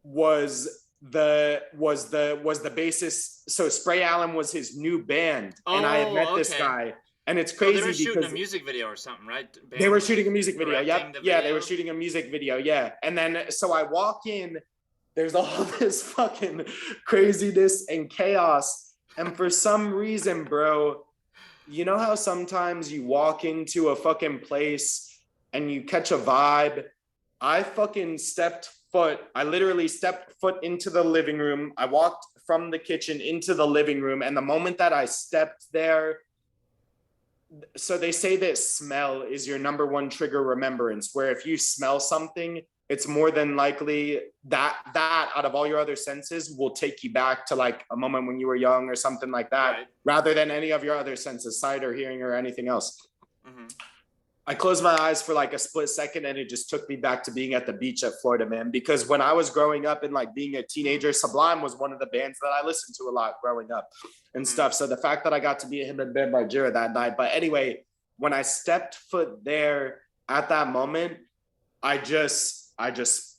was the bassist. So Spray Allen was his new band, and I had met this guy, and it's crazy. So they were shooting a music video or something, right? They were shooting a music video. Yep. Yeah, they were shooting a music video. Yeah, and then so I walk in. There's all this fucking craziness and chaos, and for some reason, bro, you know how sometimes you walk into a fucking place and you catch a vibe? I literally stepped foot into the living room. I walked from the kitchen into the living room. And the moment that I stepped there, so they say that smell is your number one trigger remembrance, where if you smell something, it's more than likely that out of all your other senses will take you back to like a moment when you were young or something like that, right, rather than any of your other senses, sight or hearing or anything else. Mm-hmm. I closed my eyes for like a split second and it just took me back to being at the beach at Florida, man. Because when I was growing up and like being a teenager, Sublime was one of the bands that I listened to a lot growing up and stuff. So the fact that I got to meet him and Ben Margera that night. But anyway, when I stepped foot there at that moment, I just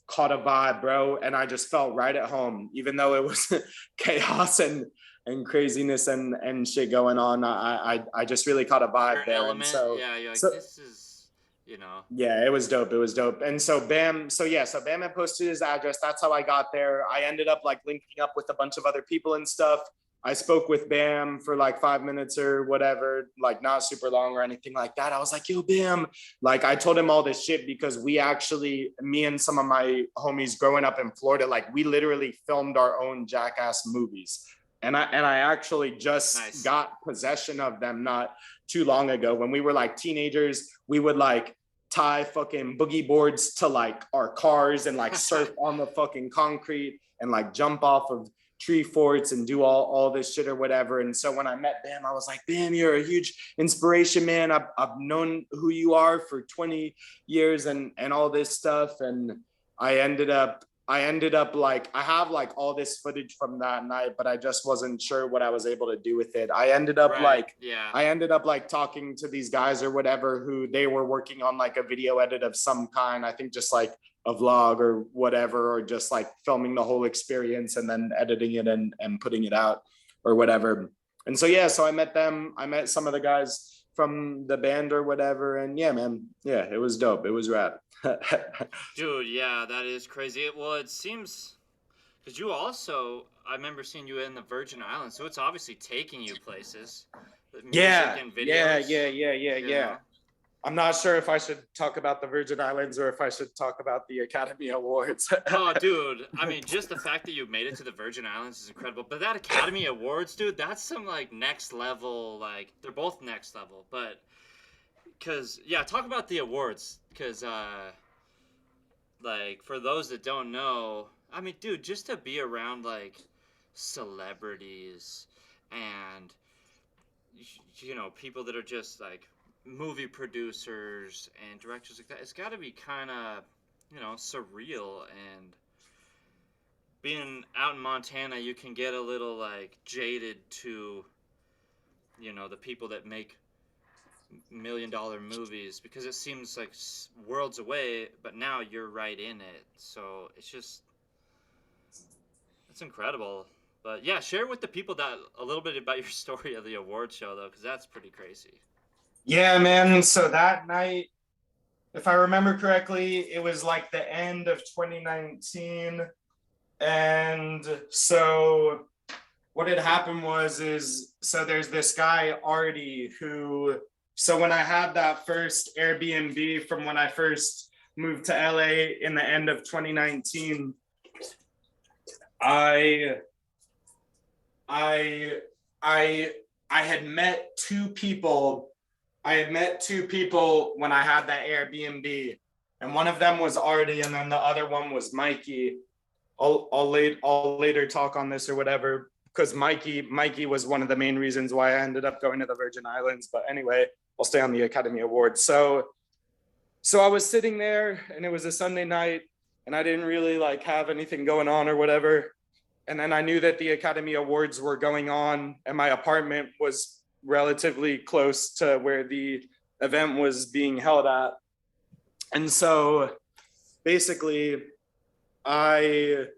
caught a vibe, bro. And I just felt right at home, even though it was chaos and craziness and shit going on. I just really caught a vibe there. Element. And so yeah, you're like, this is, you know. Yeah, it was dope. And so Bam had posted his address. That's how I got there. I ended up like linking up with a bunch of other people and stuff. I spoke with Bam for like 5 minutes or whatever, like not super long or anything like that. I was like, yo, Bam. Like I told him all this shit because me and some of my homies growing up in Florida, like we literally filmed our own Jackass movies. And I actually just got possession of them not too long ago. When we were like teenagers, we would like tie fucking boogie boards to like our cars and like surf on the fucking concrete and like jump off of tree forts and do all this shit or whatever. And so when I met Bam, I was like, Bam, you're a huge inspiration, man. I've known who you are for 20 years and all this stuff. And I ended up like, I have like all this footage from that night, but I just wasn't sure what I was able to do with it. I ended up like talking to these guys or whatever who they were working on like a video edit of some kind. I think just like a vlog or whatever, or just like filming the whole experience and then editing it and putting it out or whatever. And so, yeah, so I met them. I met some of the guys from the band or whatever. And yeah, man, yeah, it was dope. It was rad. Dude, yeah, that is crazy. Well, it seems, because you also, I remember seeing you in the Virgin Islands, so it's obviously taking you places. Yeah. I'm not sure if I should talk about the Virgin Islands or if I should talk about the Academy Awards. Oh, dude. I mean, just the fact that you made it to the Virgin Islands is incredible. But that Academy Awards, dude, that's some, like, next level, like, they're both next level. But, because, yeah, talk about the awards. Because, like, for those that don't know, I mean, dude, just to be around, like, celebrities and, you know, people that are just, like, movie producers and directors like that, it's got to be kind of you know, surreal. And being out in Montana, you can get a little like jaded to, you know, the people that make $1 million movies, because it seems like worlds away, but now you're right in it. So it's just, it's incredible. But yeah, share with the people that a little bit about your story of the award show though, because that's pretty crazy. Yeah, man. So that night, if I remember correctly, it was like the end of 2019. And so what had happened so there's this guy, Artie, who, so when I had that first Airbnb from when I first moved to LA in the end of 2019, I had met two people. I had met two people when I had that Airbnb, and one of them was Artie, and then the other one was Mikey. I'll later talk on this or whatever, because Mikey was one of the main reasons why I ended up going to the Virgin Islands. But anyway, I'll stay on the Academy Awards. So I was sitting there, and it was a Sunday night, and I didn't really like have anything going on or whatever. And then I knew that the Academy Awards were going on, and my apartment was relatively close to where the event was being held at. And so basically I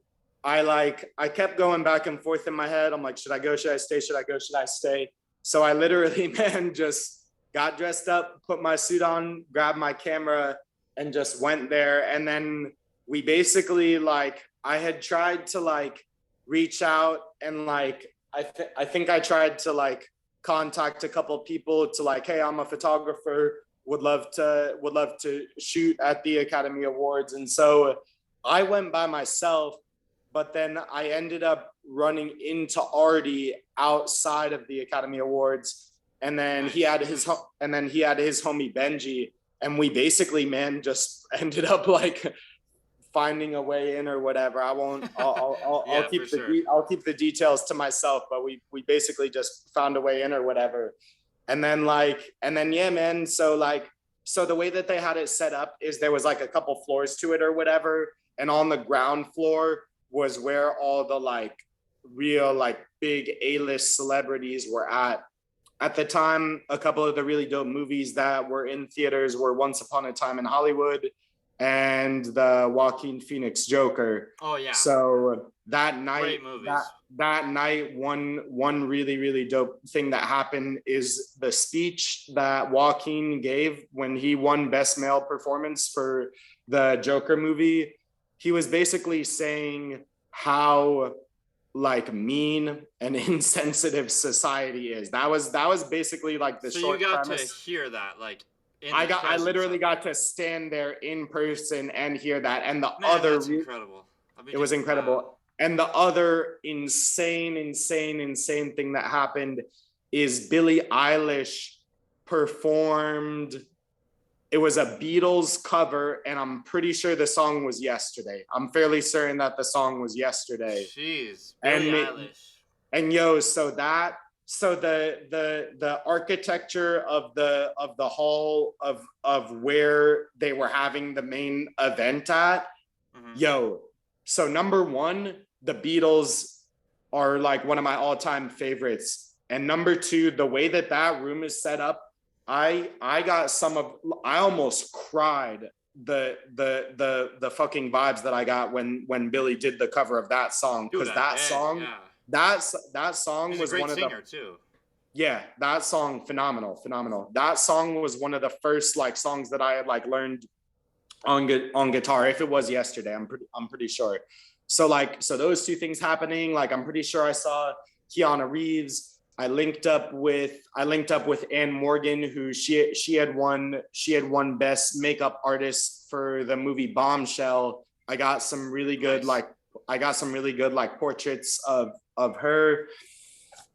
kept going back and forth in my head. I'm like, should I go? Should I stay? Should I go? Should I stay? So I literally, man, just got dressed up, put my suit on, grabbed my camera, and just went there. And then we basically I had tried to reach out, and I think I tried to contact a couple of people to hey, I'm a photographer, would love to shoot at the Academy Awards. And so I went by myself, but then I ended up running into Artie outside of the Academy Awards, and then he had his homie Benji, and we basically, man, just ended up finding a way in or whatever. I'll keep the details to myself, but we basically just found a way in or whatever. And then yeah, man, so the way that they had it set up is there was a couple floors to it or whatever, and on the ground floor was where all the real big A-list celebrities were at the time. A couple of the really dope movies that were in theaters were Once Upon a Time in Hollywood and the Joaquin Phoenix Joker. Oh yeah. So that night, great movies. That night, one really, really dope thing that happened is the speech that Joaquin gave when he won Best Male Performance for the Joker movie. He was basically saying how mean and insensitive society is. That was basically the so short you got premise. To hear that I literally got to stand there in person and hear that. And that's incredible. It was incredible. Wow. And the other insane thing that happened is Billie Eilish performed. It was a Beatles cover, and I'm pretty sure the song was Yesterday. I'm fairly certain that the song was Yesterday. Jeez, Billie Eilish. And so the architecture of the hall of where they were having the main event at, so number one, the Beatles are one of my all-time favorites, and number two, the way that room is set up, I almost cried the fucking vibes that I got when Billy did the cover of that song, because that song was one of the too. Yeah, that song, phenomenal. That song was one of the first songs that I had learned on guitar. If it was Yesterday, I'm pretty sure. So those two things happening, I'm pretty sure I saw Keanu Reeves. I linked up with Ann Morgan, who she had won Best Makeup Artist for the movie Bombshell. I got some really good portraits of her,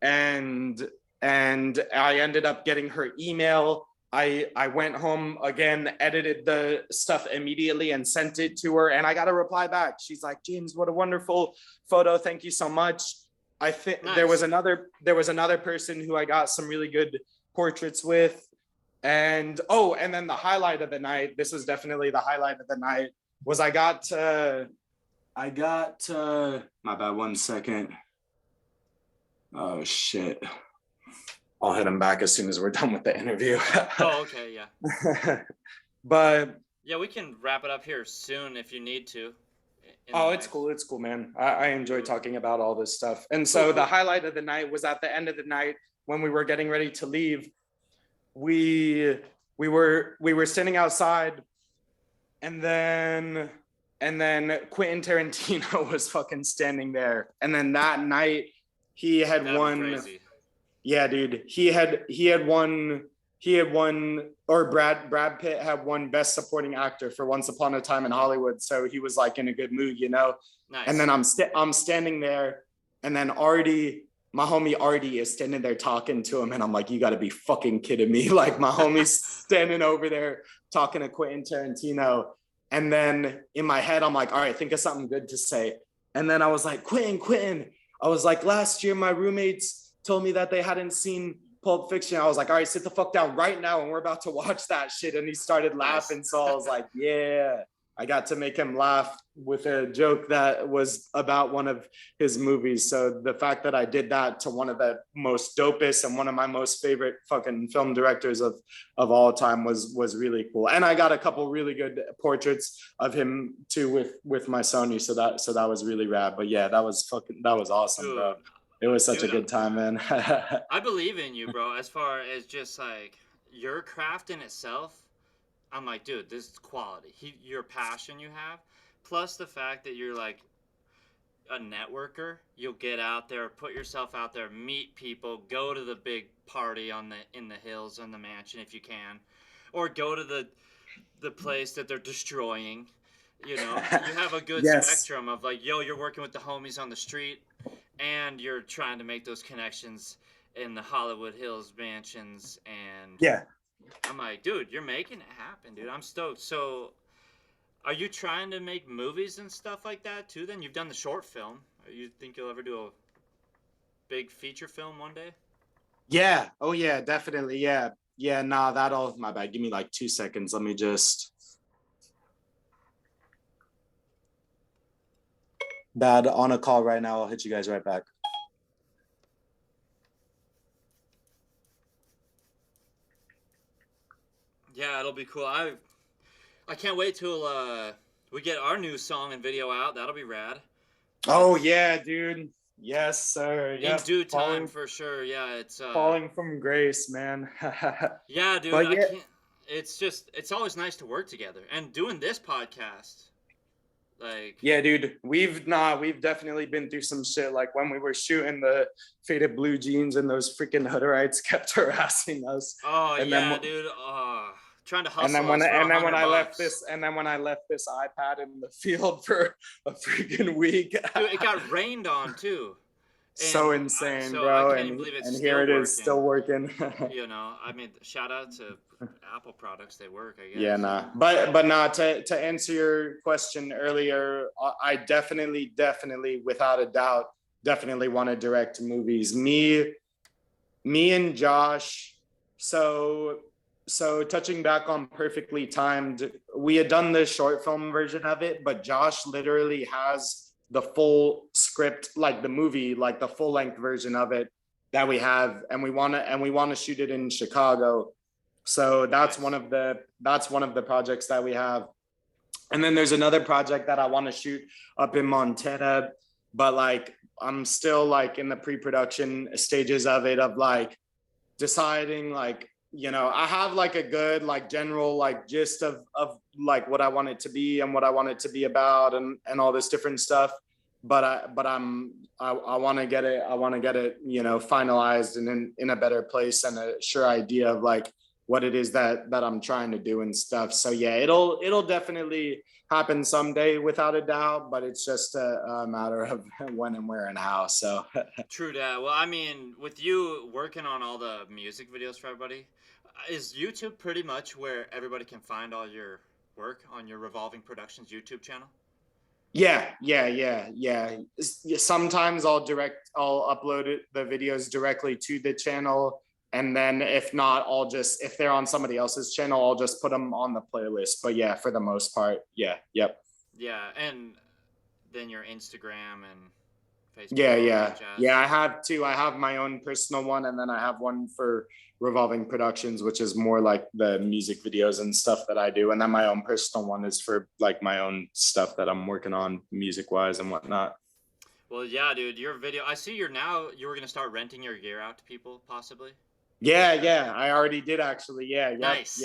and I ended up getting her email. I went home again, edited the stuff immediately and sent it to her, and I got a reply back. She's like, "James, what a wonderful photo. Thank you so much." I think nice. there was another person who I got some really good portraits with. And then the highlight of the night, this was definitely the highlight of the night. was I got my bad, 1 second. Oh shit. I'll hit him back as soon as we're done with the interview. Oh, okay, yeah. But yeah, we can wrap it up here soon if you need to. Oh, it's cool. It's cool, man. I enjoy talking about all this stuff. And so the highlight of the night was at the end of the night when we were getting ready to leave. We were standing outside, and then Quentin Tarantino was fucking standing there. And then that night he had won. Crazy. Yeah, dude. He had won, or Brad Pitt had won Best Supporting Actor for Once Upon a Time in Hollywood. So he was like in a good mood, you know? Nice. And then I'm standing there, and then my homie Artie is standing there talking to him, and I'm like, you gotta be fucking kidding me. Like my homie's standing over there talking to Quentin Tarantino. And then in my head, I'm like, all right, think of something good to say. And then I was like, Quentin. I was like, last year my roommates told me that they hadn't seen Pulp Fiction. I was like, all right, sit the fuck down right now, and we're about to watch that shit. And he started laughing. So I was like, yeah. I got to make him laugh with a joke that was about one of his movies. So the fact that I did that to one of the most dopest and one of my most favorite fucking film directors of all time was really cool. And I got a couple really good portraits of him too with my Sony. So that was really rad. But yeah, that was awesome, bro. It was such a good time, man. I believe in you, bro. As far as just like your craft in itself, I'm like, dude, this is quality. Your passion you have, plus the fact that you're like a networker. You'll get out there, put yourself out there, meet people, go to the big party in the hills on the mansion if you can, or go to the place that they're destroying. You know, you have a good spectrum of like, yo, you're working with the homies on the street, and you're trying to make those connections in the Hollywood Hills mansions. And yeah, I'm like, dude, you're making it happen, dude. I'm stoked. So are you trying to make movies and stuff like that too then? You've done the short film. You think you'll ever do a big feature film one day? Yeah. Oh yeah, definitely. Yeah. Yeah, nah, that'll, my bad. Give me like 2 seconds. Let me just. Bad, on a call right now. I'll hit you guys right back. Yeah, it'll be cool. I can't wait till we get our new song and video out. That'll be rad. Oh yeah, dude. Yes, sir. In due time, for sure. Yeah, it's falling from grace, man. Yeah, dude. But I can't. It's always nice to work together, and doing this podcast. Like, yeah, dude, we've definitely been through some shit. Like when we were shooting the Faded Blue Jeans, and those freaking Hooderites kept harassing us. Oh, and yeah, dude. Trying to hustle. And then when I left this iPad in the field for a freaking week, dude, it got rained on too. So insane, bro. I can't believe it's and here it is, still working. You know, I mean, shout out to Apple products, they work, I guess. Yeah, nah. But nah, to answer your question earlier, I definitely, without a doubt, definitely want to direct movies. Me and Josh. So touching back on Perfectly Timed, we had done the short film version of it, but Josh literally has the full script, like the movie, like the full length version of it that we have, and we want to shoot it in Chicago. So that's one of the projects that we have. And then there's another project that I want to shoot up in Montana, but like I'm still like in the pre-production stages of it, of like deciding, like, you know, I have like a good like general like gist of like what I want it to be and what I want it to be about and all this different stuff, but I want to get it, you know, finalized and in a better place and a sure idea of like what it is that I'm trying to do and stuff. So yeah, it'll definitely happen someday without a doubt, but it's just a matter of when and where and how. So true that. Well, I mean, with you working on all the music videos for everybody, is YouTube pretty much where everybody can find all your work on your Revolving Productions YouTube channel? Yeah. Sometimes I'll upload the videos directly to the channel. And then if not, if they're on somebody else's channel, I'll just put them on the playlist. But yeah, for the most part, yeah. Yep. Yeah, and then your Instagram and Facebook Yeah, and all that yeah, yeah. jazz. I have two. I have my own personal one, and then I have one for Revolving Productions, which is more like the music videos and stuff that I do. And then my own personal one is for like my own stuff that I'm working on music wise and whatnot. Well, yeah, dude, your video. I see you were gonna start renting your gear out to people, possibly. Yeah, yeah. I already did actually. Yeah, yep, yeah. Nice.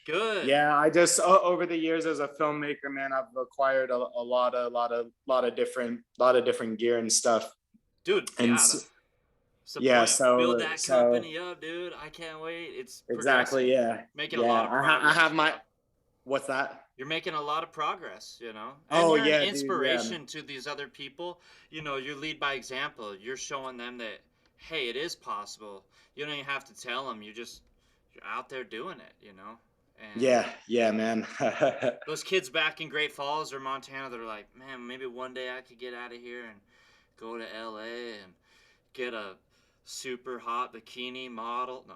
Good. Yeah, I just over the years as a filmmaker, man, I've acquired a lot of different gear and stuff. Dude, And yeah, that's the yeah, point. Build so that company up, dude. I can't wait. It's exactly, progressing. yeah, Making a yeah. lot of I progress, have bro. my what's that? You're making a lot of progress, you know? And Oh you're an yeah, dude, yeah. inspiration to these other people. You know, you lead by example. You're showing them that, hey, it is possible. You don't even have to tell them. You're out there doing it, you know? And Yeah, yeah, man. those kids back in Great Falls or Montana, they're like, man, maybe one day I could get out of here and go to LA and get a super hot bikini model. No.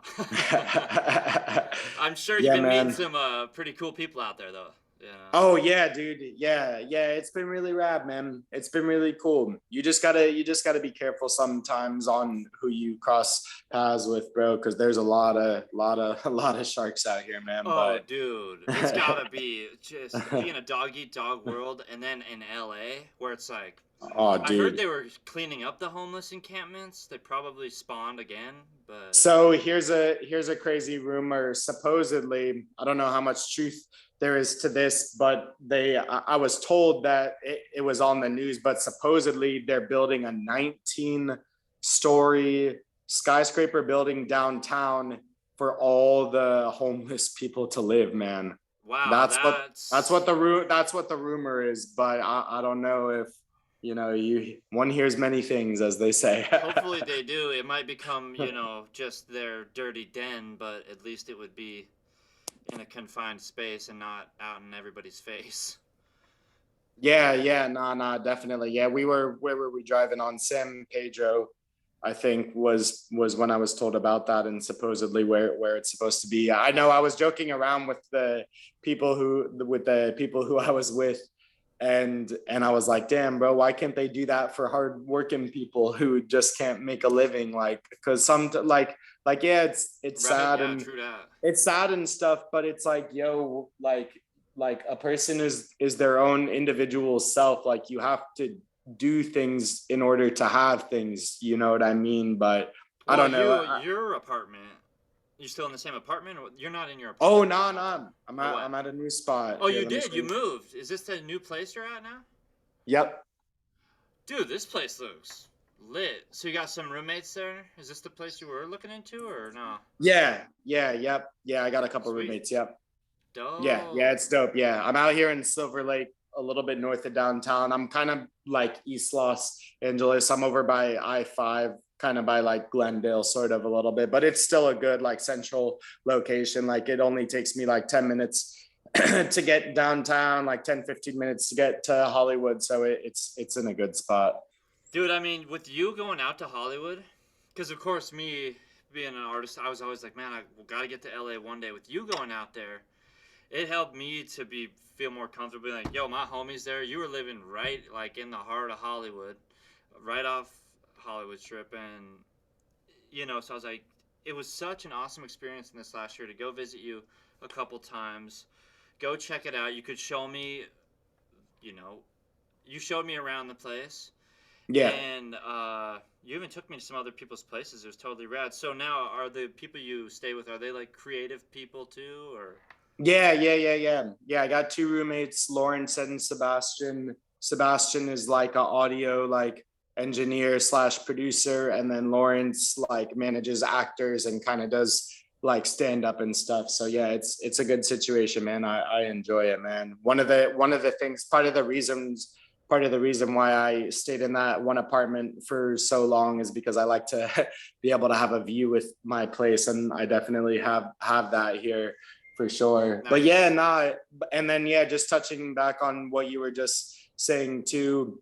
I'm sure you've Yeah, been meeting man. some pretty cool people out there, though. You know? Oh yeah, dude. Yeah, yeah. It's been really rad, man. It's been really cool. You just gotta be careful sometimes on who you cross paths with, bro, because there's a lot of sharks out here, man. Oh, But dude, it's gotta be just being a dog eat dog world, and then in LA, where it's like, oh, I heard dude. they were cleaning up the homeless encampments. They probably spawned again, but So here's a crazy rumor. Supposedly, I don't know how much truth there is to this, but I was told that it was on the news, but supposedly they're building a 19-story skyscraper building downtown for all the homeless people to live, man. wow, That's what the rumor is, but I don't know if you one hears many things, as they say. hopefully they do. It might become, just their dirty den, but at least it would be in a confined space and not out in everybody's face. Yeah, yeah, definitely. Yeah, where were we driving on San Pedro, I think was when I was told about that, and supposedly where it's supposed to be. I know I was joking around with the people who I was with, and I was like, damn, bro, why can't they do that for hard working people who just can't make a living? Like, because some yeah, it's Right? sad Yeah, and true that. stuff, but it's like, yo, like a person is their own individual self. Like you have to do things in order to have things, you know what I mean? But I Well, don't know. your apartment, you still in the same apartment? Or you're not in your Oh apartment. no, no, Or what? I'm at a new spot Oh, here. you Let me did. show You you. moved. Is this the new place you're at now? Yep. Dude, this place looks lit. So you got some roommates there? Is this the place you were looking into or no? Yeah, yeah, yep, yeah. I got a couple Sweet. roommates. Yep. Yeah, yeah, Dope. it's dope. Yeah, I'm out here in Silver Lake, a little bit north of downtown. I'm kind of like East Los Angeles. I'm over by I-5, kind of by like Glendale, sort of a little bit, but it's still a good like central location. Like it only takes me like 10 minutes to get downtown, like 10-15 minutes to get to Hollywood. So it's in a good spot. Dude, I mean, with you going out to Hollywood, because of course, me being an artist, I was always like, man, I got to get to LA one day. With you going out there, it helped me to feel more comfortable. Like, yo, my homies there. You were living right like in the heart of Hollywood, right off Hollywood Strip, and so I was like, it was such an awesome experience in this last year to go visit you a couple times, go check it out. You could show me, you know, you showed me around the place, Yeah. and you even took me to some other people's places. It was totally rad. So now, are the people you stay with, are they like creative people too, or? Yeah, yeah, yeah, yeah. Yeah, I got two roommates, Lawrence and Sebastian. Sebastian is like an audio like engineer slash producer, and then Lawrence like manages actors and kind of does like stand up and stuff. So yeah, it's a good situation, man. I enjoy it, man. One of the things, part of the reason why I stayed in that one apartment for so long is because I like to be able to have a view with my place, and I definitely have that here for sure. But yeah, Nice. nah, and then yeah, just touching back on what you were just saying too.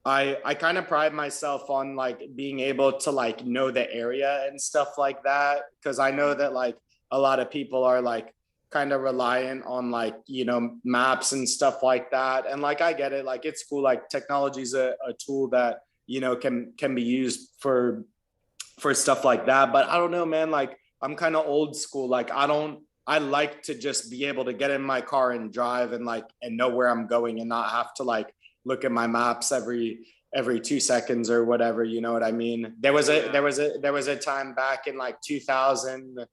I kind of pride myself on like being able to like know the area and stuff like that, because I know Mhm. that like a lot of people are like kind of reliant on like, maps and stuff like that. And like, I get it. Like, it's cool. Like, technology is a tool that, can be used for stuff like that. But I don't know, man. Like, I'm kind of old school. Like, I like to just be able to get in my car and drive and like, and know where I'm going and not have to like look at my maps every 2 seconds or whatever. You know what I mean? There was a time back in like 2000,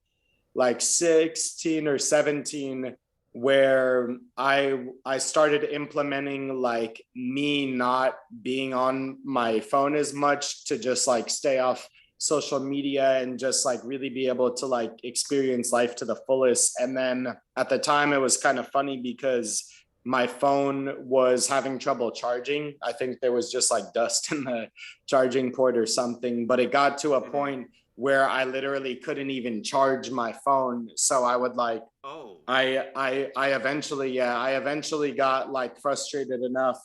like 16 or 17, where I started implementing like me not being on my phone as much to just like stay off social media and just like really be able to like experience life to the fullest. And then at the time it was kind of funny because my phone was having trouble charging. I think there was just like dust in the charging port or something, but it got to a point where I literally couldn't even charge my phone. So I would like, I eventually got like frustrated enough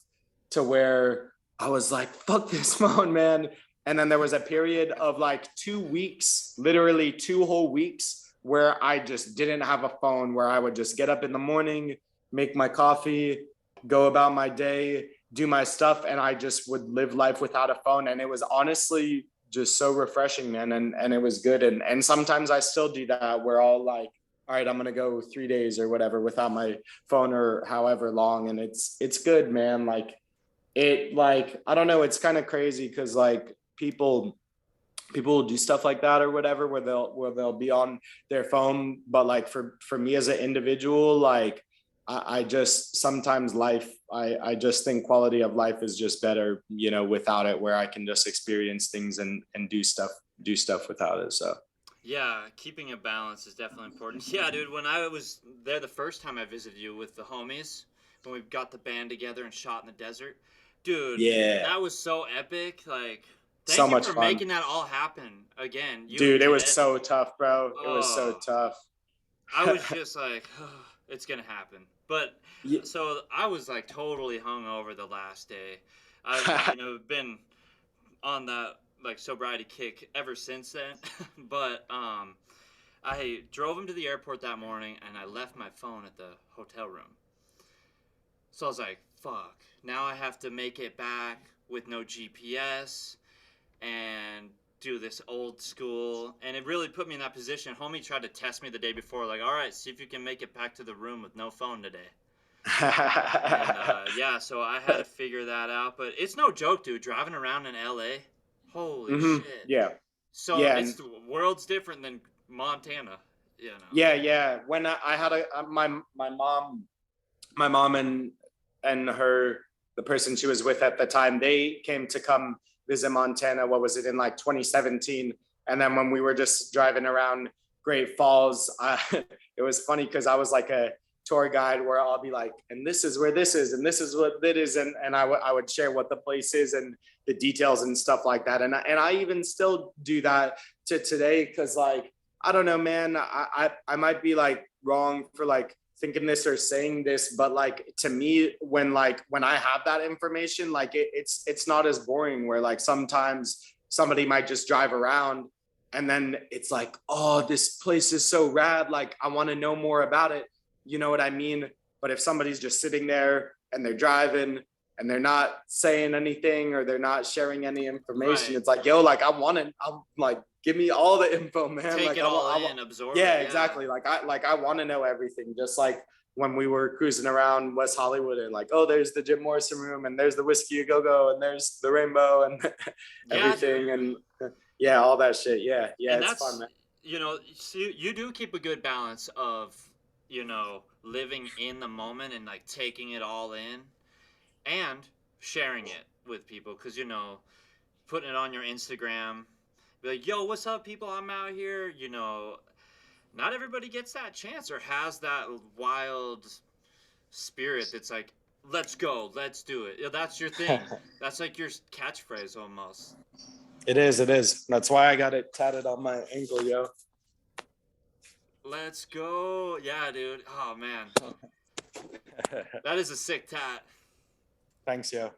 to where I was like, fuck this phone, man. And then there was a period of like 2 weeks, literally 2 whole weeks, where I just didn't have a phone, where I would just get up in the morning, make my coffee, go about my day, do my stuff. And I just would live life without a phone. And it was honestly just so refreshing, man. And it was good. And sometimes I still do that, where I'll like, all right, I'm going to go 3 days or whatever without my phone or however long. And it's good, man. Like I don't know. It's kind of crazy. Cause like people will do stuff like that or whatever, where they'll be on their phone. But like for me as an individual, like I just sometimes I just think quality of life is just better, without it, where I can just experience things and do stuff without it. So Yeah, keeping a balance is definitely important. Yeah, dude, when I was there the first time I visited you with the homies, when we got the band together and shot in the desert, dude, yeah, that was so epic. Like, so thank you much for fun, making that all happen again. You and dude. It was Ted. so tough, bro. It was so Oh, tough. I was just like, it's gonna happen. But Yeah. so I was like totally hungover the last day. I've been on that like sobriety kick ever since then. But I drove him to the airport that morning and I left my phone at the hotel room. So I was like, fuck. Now I have to make it back with no GPS and do this old school. And it really put me in that position. Homie tried to test me the day before, like, all right, see if you can make it back to the room with no phone today. And yeah, so I had to figure that out. But it's no joke, dude, driving around in LA. Holy shit. Yeah. So Yeah. it's the world's different than Montana, Yeah. When I had my mom and the person she was with at the time, they came to come visit Montana. What was it, in like 2017? And then when we were just driving around Great Falls, it was funny because I was like a tour guide, where I'll be like, and this is where this is, and this is what it is, and I would share what the place is and the details and stuff like that. And I even still do that to today, because like, I don't know, man. I might be like wrong for like thinking this or saying this, but like, to me, when I have that information, like it's not as boring, where like sometimes somebody might just drive around and then it's like, oh, this place is so rad, like I want to know more about it. You know what I mean? But if somebody's just sitting there and they're driving and they're not saying anything or they're not sharing any information, Right. it's like, yo, like I'm like, give me all the info, man. Take Like it all in, absorb it. yeah, Yeah, exactly. Like I want to know everything. Just like when we were cruising around West Hollywood and like, oh, there's the Jim Morrison room and there's the Whiskey A Go Go and there's the Rainbow and everything, dude. and yeah, all that shit. Yeah, And it's that's, fun, man. you do keep a good balance of, living in the moment and like taking it all in and sharing it with people. Because, putting it on your Instagram, be like, yo, what's up, people? I'm out here. Not everybody gets that chance or has that wild spirit that's like, let's go, let's do it. That's your thing. That's like your catchphrase almost. It is. That's why I got it tatted on my ankle, yo. Let's go. Yeah, dude. Oh, man. That is a sick tat. Thanks, yo.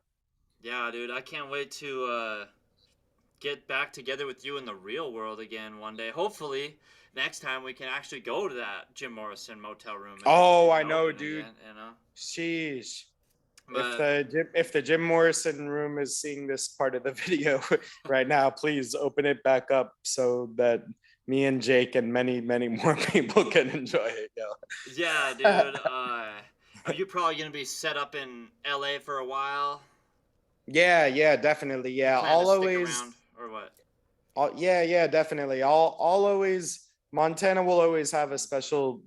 Yeah, dude. I can't wait to get back together with you in the real world again one day. Hopefully, next time we can actually go to that Jim Morrison motel room. If Oh, it's I even know, open dude. again, you know. Sheesh. But If the Jim Morrison room is seeing this part of the video right now, please open it back up so that me and Jake and many more people can enjoy it. yeah, dude. Are you probably gonna be set up in LA for a while? Yeah, definitely. You Yeah, plan to I'll stick always. around or what? Yeah, definitely. I'll always. Montana will always have a special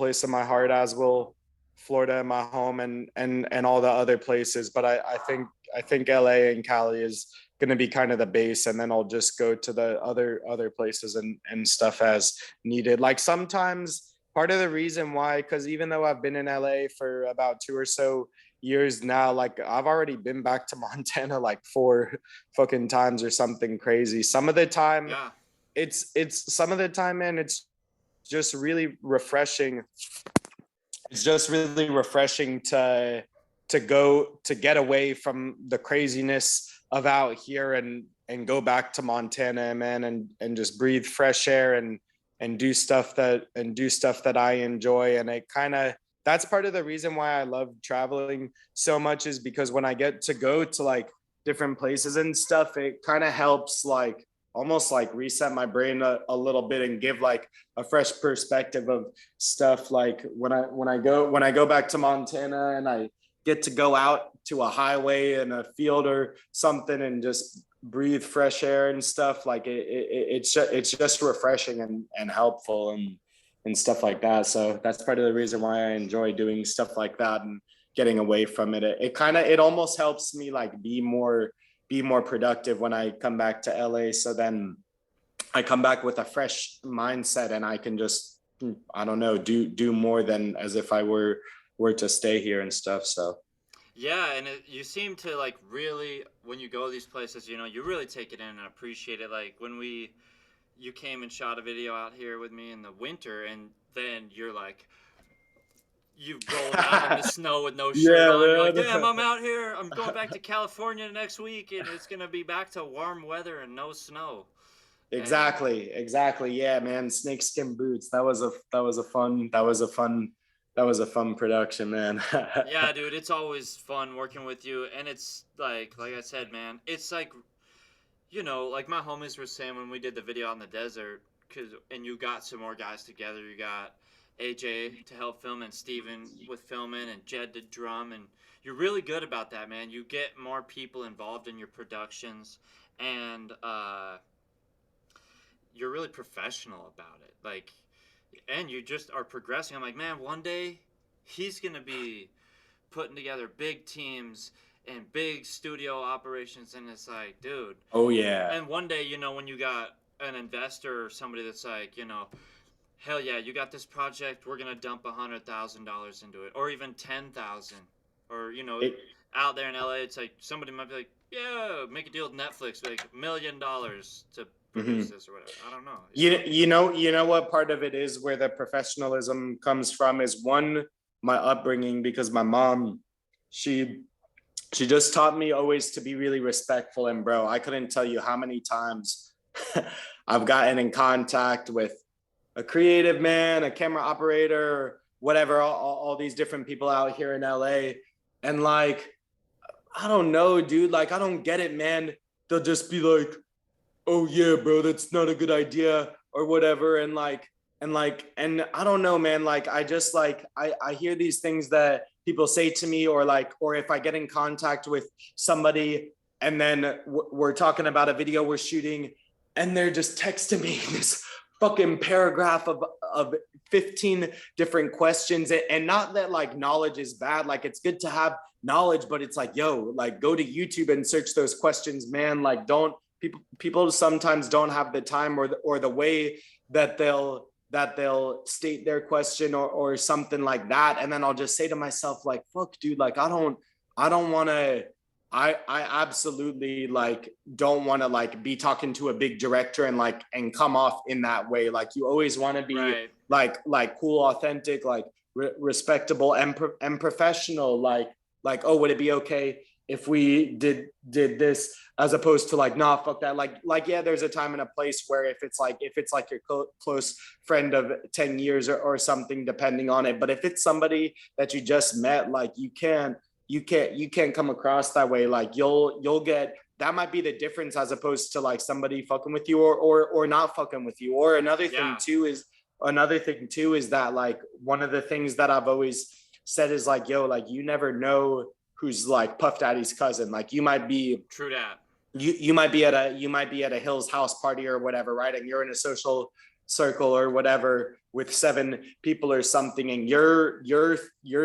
place in my heart, as will Florida, my home, and all the other places. But I think LA and Cali is going to be kind of the base, and then I'll just go to the other places and stuff as needed. Like sometimes part of the reason why, because even though I've been in LA for about 2 or so years now, like I've already been back to Montana like 4 fucking times or something crazy. Some of the time Yeah. it's some of the time, man, it's just really refreshing. It's just really refreshing to go to get away from the craziness of out here and go back to Montana, man, and just breathe fresh air and do stuff that I enjoy. And it kind of, that's part of the reason why I love traveling so much, is because when I get to go to like different places and stuff, it kind of helps like almost like reset my brain a little bit and give like a fresh perspective of stuff. Like when I go back to Montana and I get to go out to a highway in a field or something and just breathe fresh air and stuff, like it's just refreshing and helpful and stuff like that. So that's part of the reason why I enjoy doing stuff like that and getting away from it. It kind of, it almost helps me like be more productive when I come back to LA. So then I come back with a fresh mindset and I can just, I don't know, do more than as if I were to stay here and stuff. So Yeah, and you seem to like really, when you go to these places, you know, you really take it in and appreciate it. Like when you came and shot a video out here with me in the winter, and then you're like, you rolled out in the snow with no shirt yeah, on. You're like, damn, man. I'm out here. I'm going back to California next week, and it's gonna be back to warm weather and no snow. And Exactly. Yeah, man. Snakeskin boots. That was a fun production, man. yeah, dude, it's always fun working with you, and it's like I said, man, it's like, you know, like my homies were saying when we did the video on the desert, and you got some more guys together. You got AJ to help film, and Steven with filming, and Jed did drum, and you're really good about that, man. You get more people involved in your productions, and you're really professional about it. Like, and you just are progressing. I'm like, man, one day he's gonna be putting together big teams and big studio operations, and it's like, dude. Oh yeah. And one day, you know, when you got an investor or somebody that's like, you know, hell yeah, you got this project, we're gonna dump $100,000 into it, or even 10,000, or you know, It, out there in LA, it's like somebody might be like, yeah, make a deal with Netflix, like $1 million to produce this or whatever. I don't know. you know what part of it is where the professionalism comes from is one, my upbringing, because my mom, she just taught me always to be really respectful. And bro, I couldn't tell you how many times I've gotten in contact with a creative man, a camera operator, whatever, all these different people out here in LA. And like, I don't know, dude, like, I don't get it, man. They'll just be like, oh yeah, bro, that's not a good idea or whatever. And I don't know, man, like I just like I hear these things that people say to me, or like, or if I get in contact with somebody and then we're talking about a video we're shooting and they're just texting me this fucking paragraph of 15 different questions. And not that like knowledge is bad, like it's good to have knowledge, but it's like, yo, like go to YouTube and search those questions, man. Like don't, people sometimes don't have the time or the way that they'll state their question or something like that. And then I'll just say to myself, like, fuck, dude, like I don't want to, I absolutely like don't want to like be talking to a big director and come off in that way. Like you always want to be Right. like cool, authentic, like respectable and professional. Like, oh, would it be okay if we did this, as opposed to like, nah, fuck that. Like yeah, there's a time and a place where if it's like your close friend of 10 years or something, depending on it. But if it's somebody that you just met, like you can't come across that way. Like you'll get, that might be the difference, as opposed to like somebody fucking with you or not fucking with you. Or another thing too is that like one of the things that I've always said is like, yo, like you never know who's like Puff Daddy's cousin. Like you might be true that. You might be at a Hill's house party or whatever, right? And you're in a social circle or whatever with 7 people or something, and your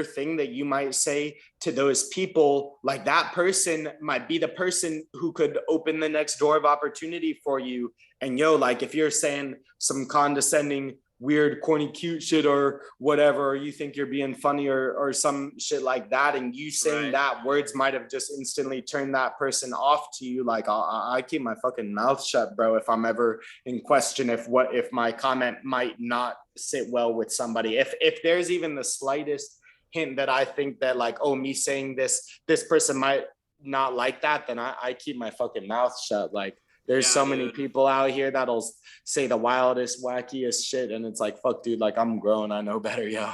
thing that you might say to those people, like that person might be the person who could open the next door of opportunity for you. And yo, like if you're saying some condescending, weird, corny, cute shit or whatever, or you think you're being funny or some shit like that, and you saying that, words might have just instantly turned that person off to you. Like I keep my fucking mouth shut, bro, if I'm ever in question if my comment might not sit well with somebody. If there's even the slightest hint that I think that like, oh, me saying this person might not like that, then I keep my fucking mouth shut. Like there's so many people out here that'll say the wildest, wackiest shit, and it's like, fuck, dude, like I'm grown, I know better, yo.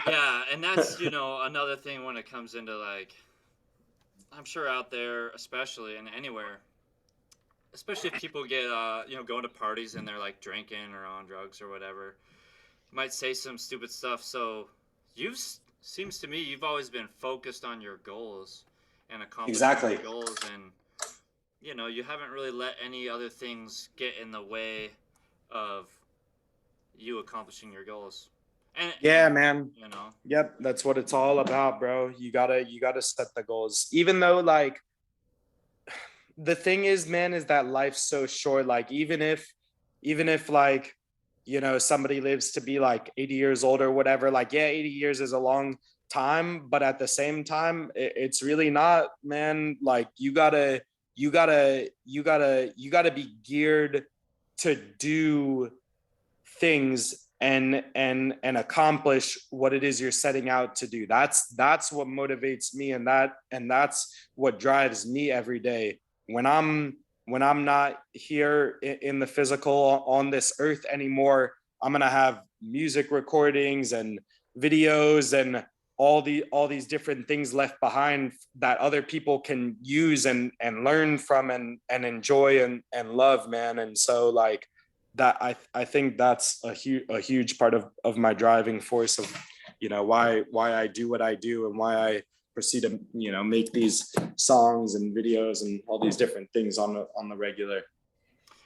Yeah, and that's, another thing when it comes into like, I'm sure out there, especially and anywhere, especially if people get, going to parties and they're like drinking or on drugs or whatever, might say some stupid stuff. So seems to me you've always been focused on your goals and accomplishing your goals, and you haven't really let any other things get in the way of you accomplishing your goals. And man. Yep, that's what it's all about, bro. You gotta set the goals. Even though like the thing is, man, is that life's so short. Like even if like, somebody lives to be like 80 years old or whatever, like, yeah, 80 years is a long time, but at the same time, it's really not, man. Like you gotta be geared to do things and accomplish what it is you're setting out to do. That's what motivates me, and that's what drives me every day. When I'm not here in the physical on this earth anymore, I'm gonna have music recordings and videos and all these different things left behind that other people can use and learn from and enjoy and love, man. And so like that, I think that's a huge part of my driving force of, why I do what I do and why I proceed to, make these songs and videos and all these different things on the regular.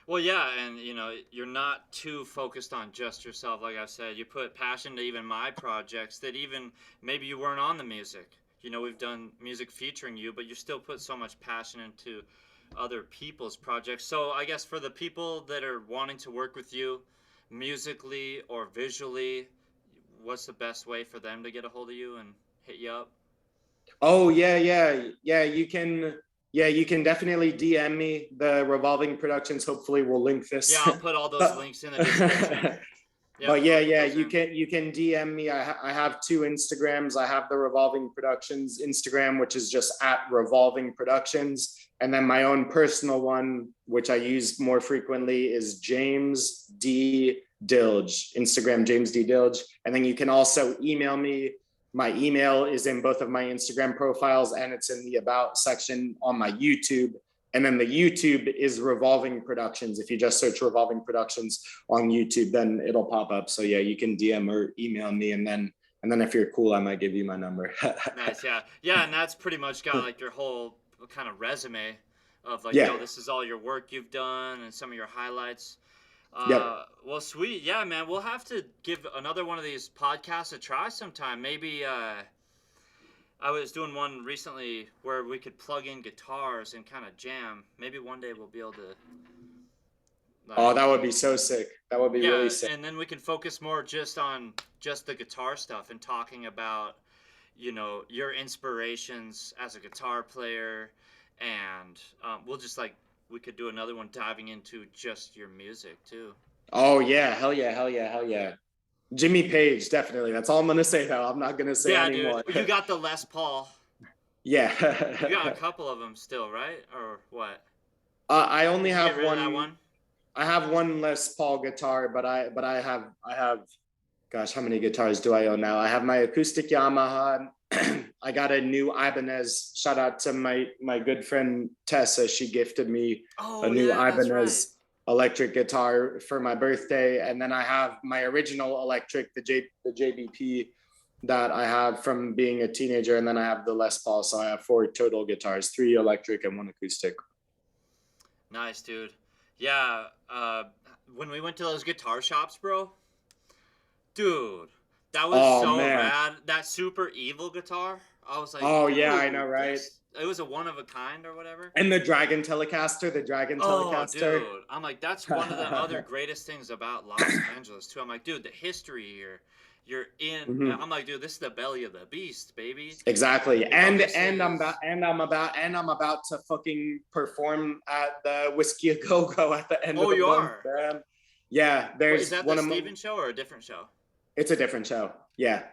Well, yeah, and you're not too focused on just yourself. Like I've said, you put passion to even my projects that even maybe you weren't on the music. We've done music featuring you, but you still put so much passion into other people's projects. So I guess for the people that are wanting to work with you musically or visually, what's the best way for them to get a hold of you and hit you up? Oh, yeah. You can definitely DM me, the Revolving Productions. Hopefully we'll link this. Yeah, I'll put all those links in the description. But you can DM me. I have 2 Instagrams. I have the Revolving Productions Instagram, which is just at Revolving Productions. And then my own personal one, which I use more frequently, is James D. Dilg, Instagram, James D. Dilg. And then you can also email me. My email is in both of my Instagram profiles, and it's in the About section on my YouTube. And then the YouTube is Revolving Productions. If you just search Revolving Productions on YouTube, then it'll pop up. So yeah, you can DM or email me, and then if you're cool, I might give you my number. Nice, yeah, and that's pretty much got like your whole kind of resume of like, this is all your work you've done and some of your highlights. Well, sweet. Yeah, man, we'll have to give another one of these podcasts a try sometime. Maybe I was doing one recently where we could plug in guitars and kind of jam. Maybe one day we'll be able to. Oh, that would be so sick. That would be really sick. And then we can focus more just on the guitar stuff and talking about, your inspirations as a guitar player. And we'll just we could do another one diving into just your music too. Oh yeah, hell yeah. Jimmy Page, definitely. That's all I'm gonna say though. I'm not gonna say anymore. Dude, you got the Les Paul. Yeah. You got a couple of them still, right? Or what? I only Did you get have rid of one. that one? I have one Les Paul guitar, but I have gosh, how many guitars do I own now? I have my acoustic Yamaha. I got a new Ibanez. Shout out to my good friend Tessa. She gifted me a Oh new yeah, that's right. Ibanez electric guitar for my birthday, and then I have my original electric, the JBP that I have from being a teenager, and then I have the Les Paul. So I have 4 total guitars, 3 electric and 1 acoustic. Nice, dude. Yeah, when we went to those guitar shops, bro, dude, that was Oh so man. rad. That super evil guitar. I was like, Oh yeah, I dude, know, right? this. It was a one of a kind or whatever. And the Dragon Oh, Telecaster. dude. I'm like, that's one of the other greatest things about Los Angeles, too. I'm like, dude, the history here. You're in. Mhm. I'm like, dude, this is the belly of the beast, baby. Exactly. You know, And this and I'm is. about I'm about to fucking perform at the Whiskey A Go Go at the end of Oh, the you month, are? man. Yeah, Wait, is there's that one the of my, Steven show or a different show? it's a different show. Yeah.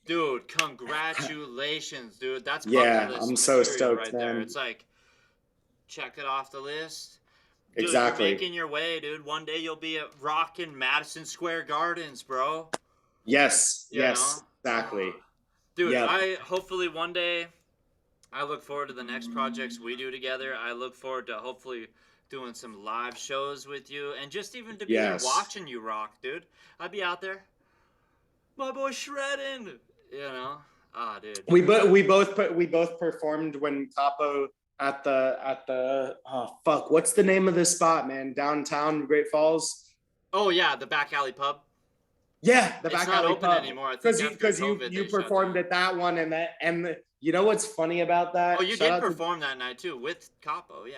Dude, congratulations, dude. That's bucket Yeah, list I'm so material stoked, right there. man. It's like, check it off the list. Dude, you're Exactly. making your way, dude. One day you'll be at rockin' Madison Square Gardens, bro. Yes, You know? yes, exactly. Dude, Yep. I hopefully one day I look forward to the next projects we do together. I look forward to hopefully doing some live shows with you and just even to be there Yes. watching you rock, dude. I'd be out there. My boy shredding. You know? Ah, dude. We both performed when Capo at the oh fuck, what's the name of this spot, man? Downtown Great Falls. Oh yeah, the back alley pub. Yeah, the It's back not alley open pub. anymore. I think Because after COVID you they shut performed down. at that one you know what's funny about Oh, that? you Shout did out to perform that night too with Capo, yeah.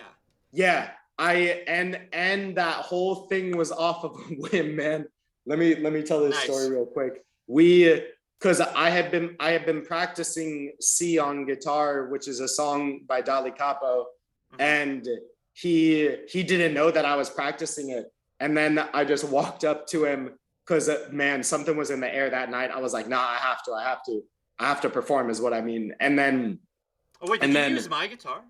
yeah. I and that whole thing was off of a whim, man. Let me tell this story Nice. real quick. We because I have been practicing C on guitar, which is a song by Dali Capo, Mhm. and he didn't know that I was practicing it. And then I just walked up to him because man, something was in the air that night. I was like, nah, I have to perform, is what I mean. Oh wait, did And you then use my guitar?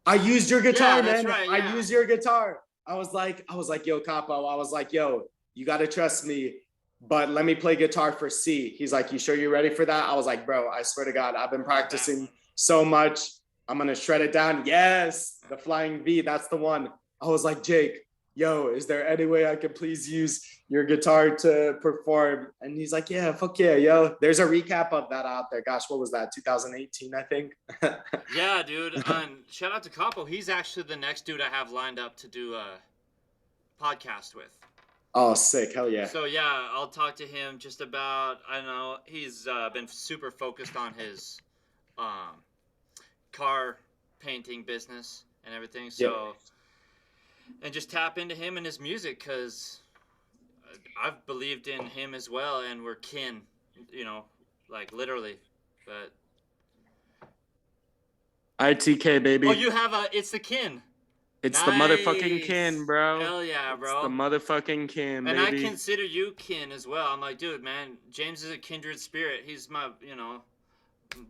I used your Yeah, guitar, that's man. right, I yeah. used your guitar. I was like, yo, Capo. I was like, yo, you got to trust me, but let me play guitar for C. He's like, you sure you're ready for that? I was like, bro, I swear to God, I've been practicing so much. I'm going to shred it down. Yes, the flying V, that's the one. I was like, Jake, yo, is there any way I could please use your guitar to perform? And he's like, yeah, fuck yeah, yo. There's a recap of that out there. Gosh, what was that? 2018, I think. Yeah, dude. And shout out to Capo. He's actually the next dude I have lined up to do a podcast with. Oh, sick. Hell yeah. So yeah, I'll talk to him just about. I know he's been super focused on his car painting business and everything. So and just tap into him and his music because I've believed in him as well, and we're kin. You know, like literally. But ITK, baby. oh, you have a. It's the kin. It's Nice. the motherfucking kin, bro. Hell yeah, bro. It's the motherfucking kin, and baby. I consider you kin as well. I'm like, dude, man, James is a kindred spirit. He's my,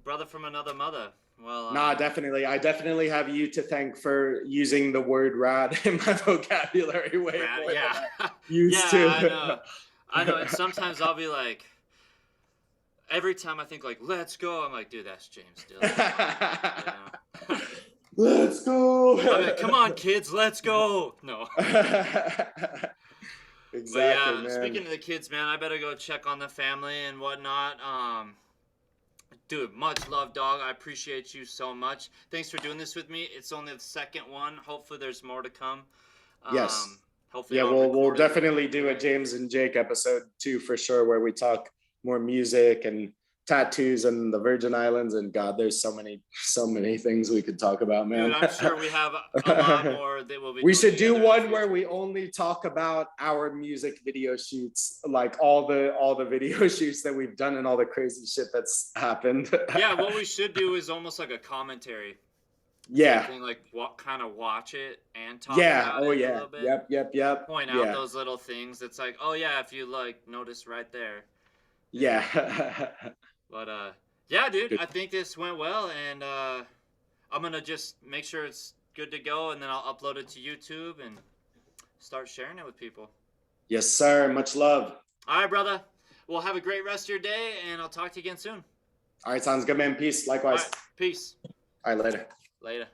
brother from another mother. Well, Nah, definitely. I definitely have you to thank for using the word rad in my vocabulary way rad, more yeah. than I used yeah, to. I know. I know. And sometimes I'll be like, every time I think like, let's go, I'm like, dude, that's James Dilg. Let's go. I'm like, come on, kids, let's go. No. Exactly, but yeah, man. speaking of the kids, man, I better go check on the family and whatnot. Dude, much love, dog. I appreciate you so much. Thanks for doing this with me. It's only the second one. Hopefully, there's more to come. Yes. Hopefully, Yeah, I'll we'll record it. definitely do a James and Jake episode too for sure, where we talk more music and tattoos and the Virgin Islands. And God, there's so many things we could talk about, man. Dude, I'm sure we have a lot more that we'll be. We doing should do together in the one where future. we only talk about our music video shoots, like all the video shoots that we've done and all the crazy shit that's happened. Yeah, what we should do is almost like a commentary. Yeah. Thing, like what kind of watch it and talk Yeah. about Oh it a yeah. little bit. Yep. Point out those little things. It's like, oh yeah, if you like notice right there. Yeah. But yeah, dude, I think this went well, and I'm gonna just make sure it's good to go, and then I'll upload it to YouTube and start sharing it with people. Yes, sir. Much love. All right, brother. Well, have a great rest of your day, and I'll talk to you again soon. All right, sounds good, man. Peace. Likewise. All right, peace. All right, later. Later.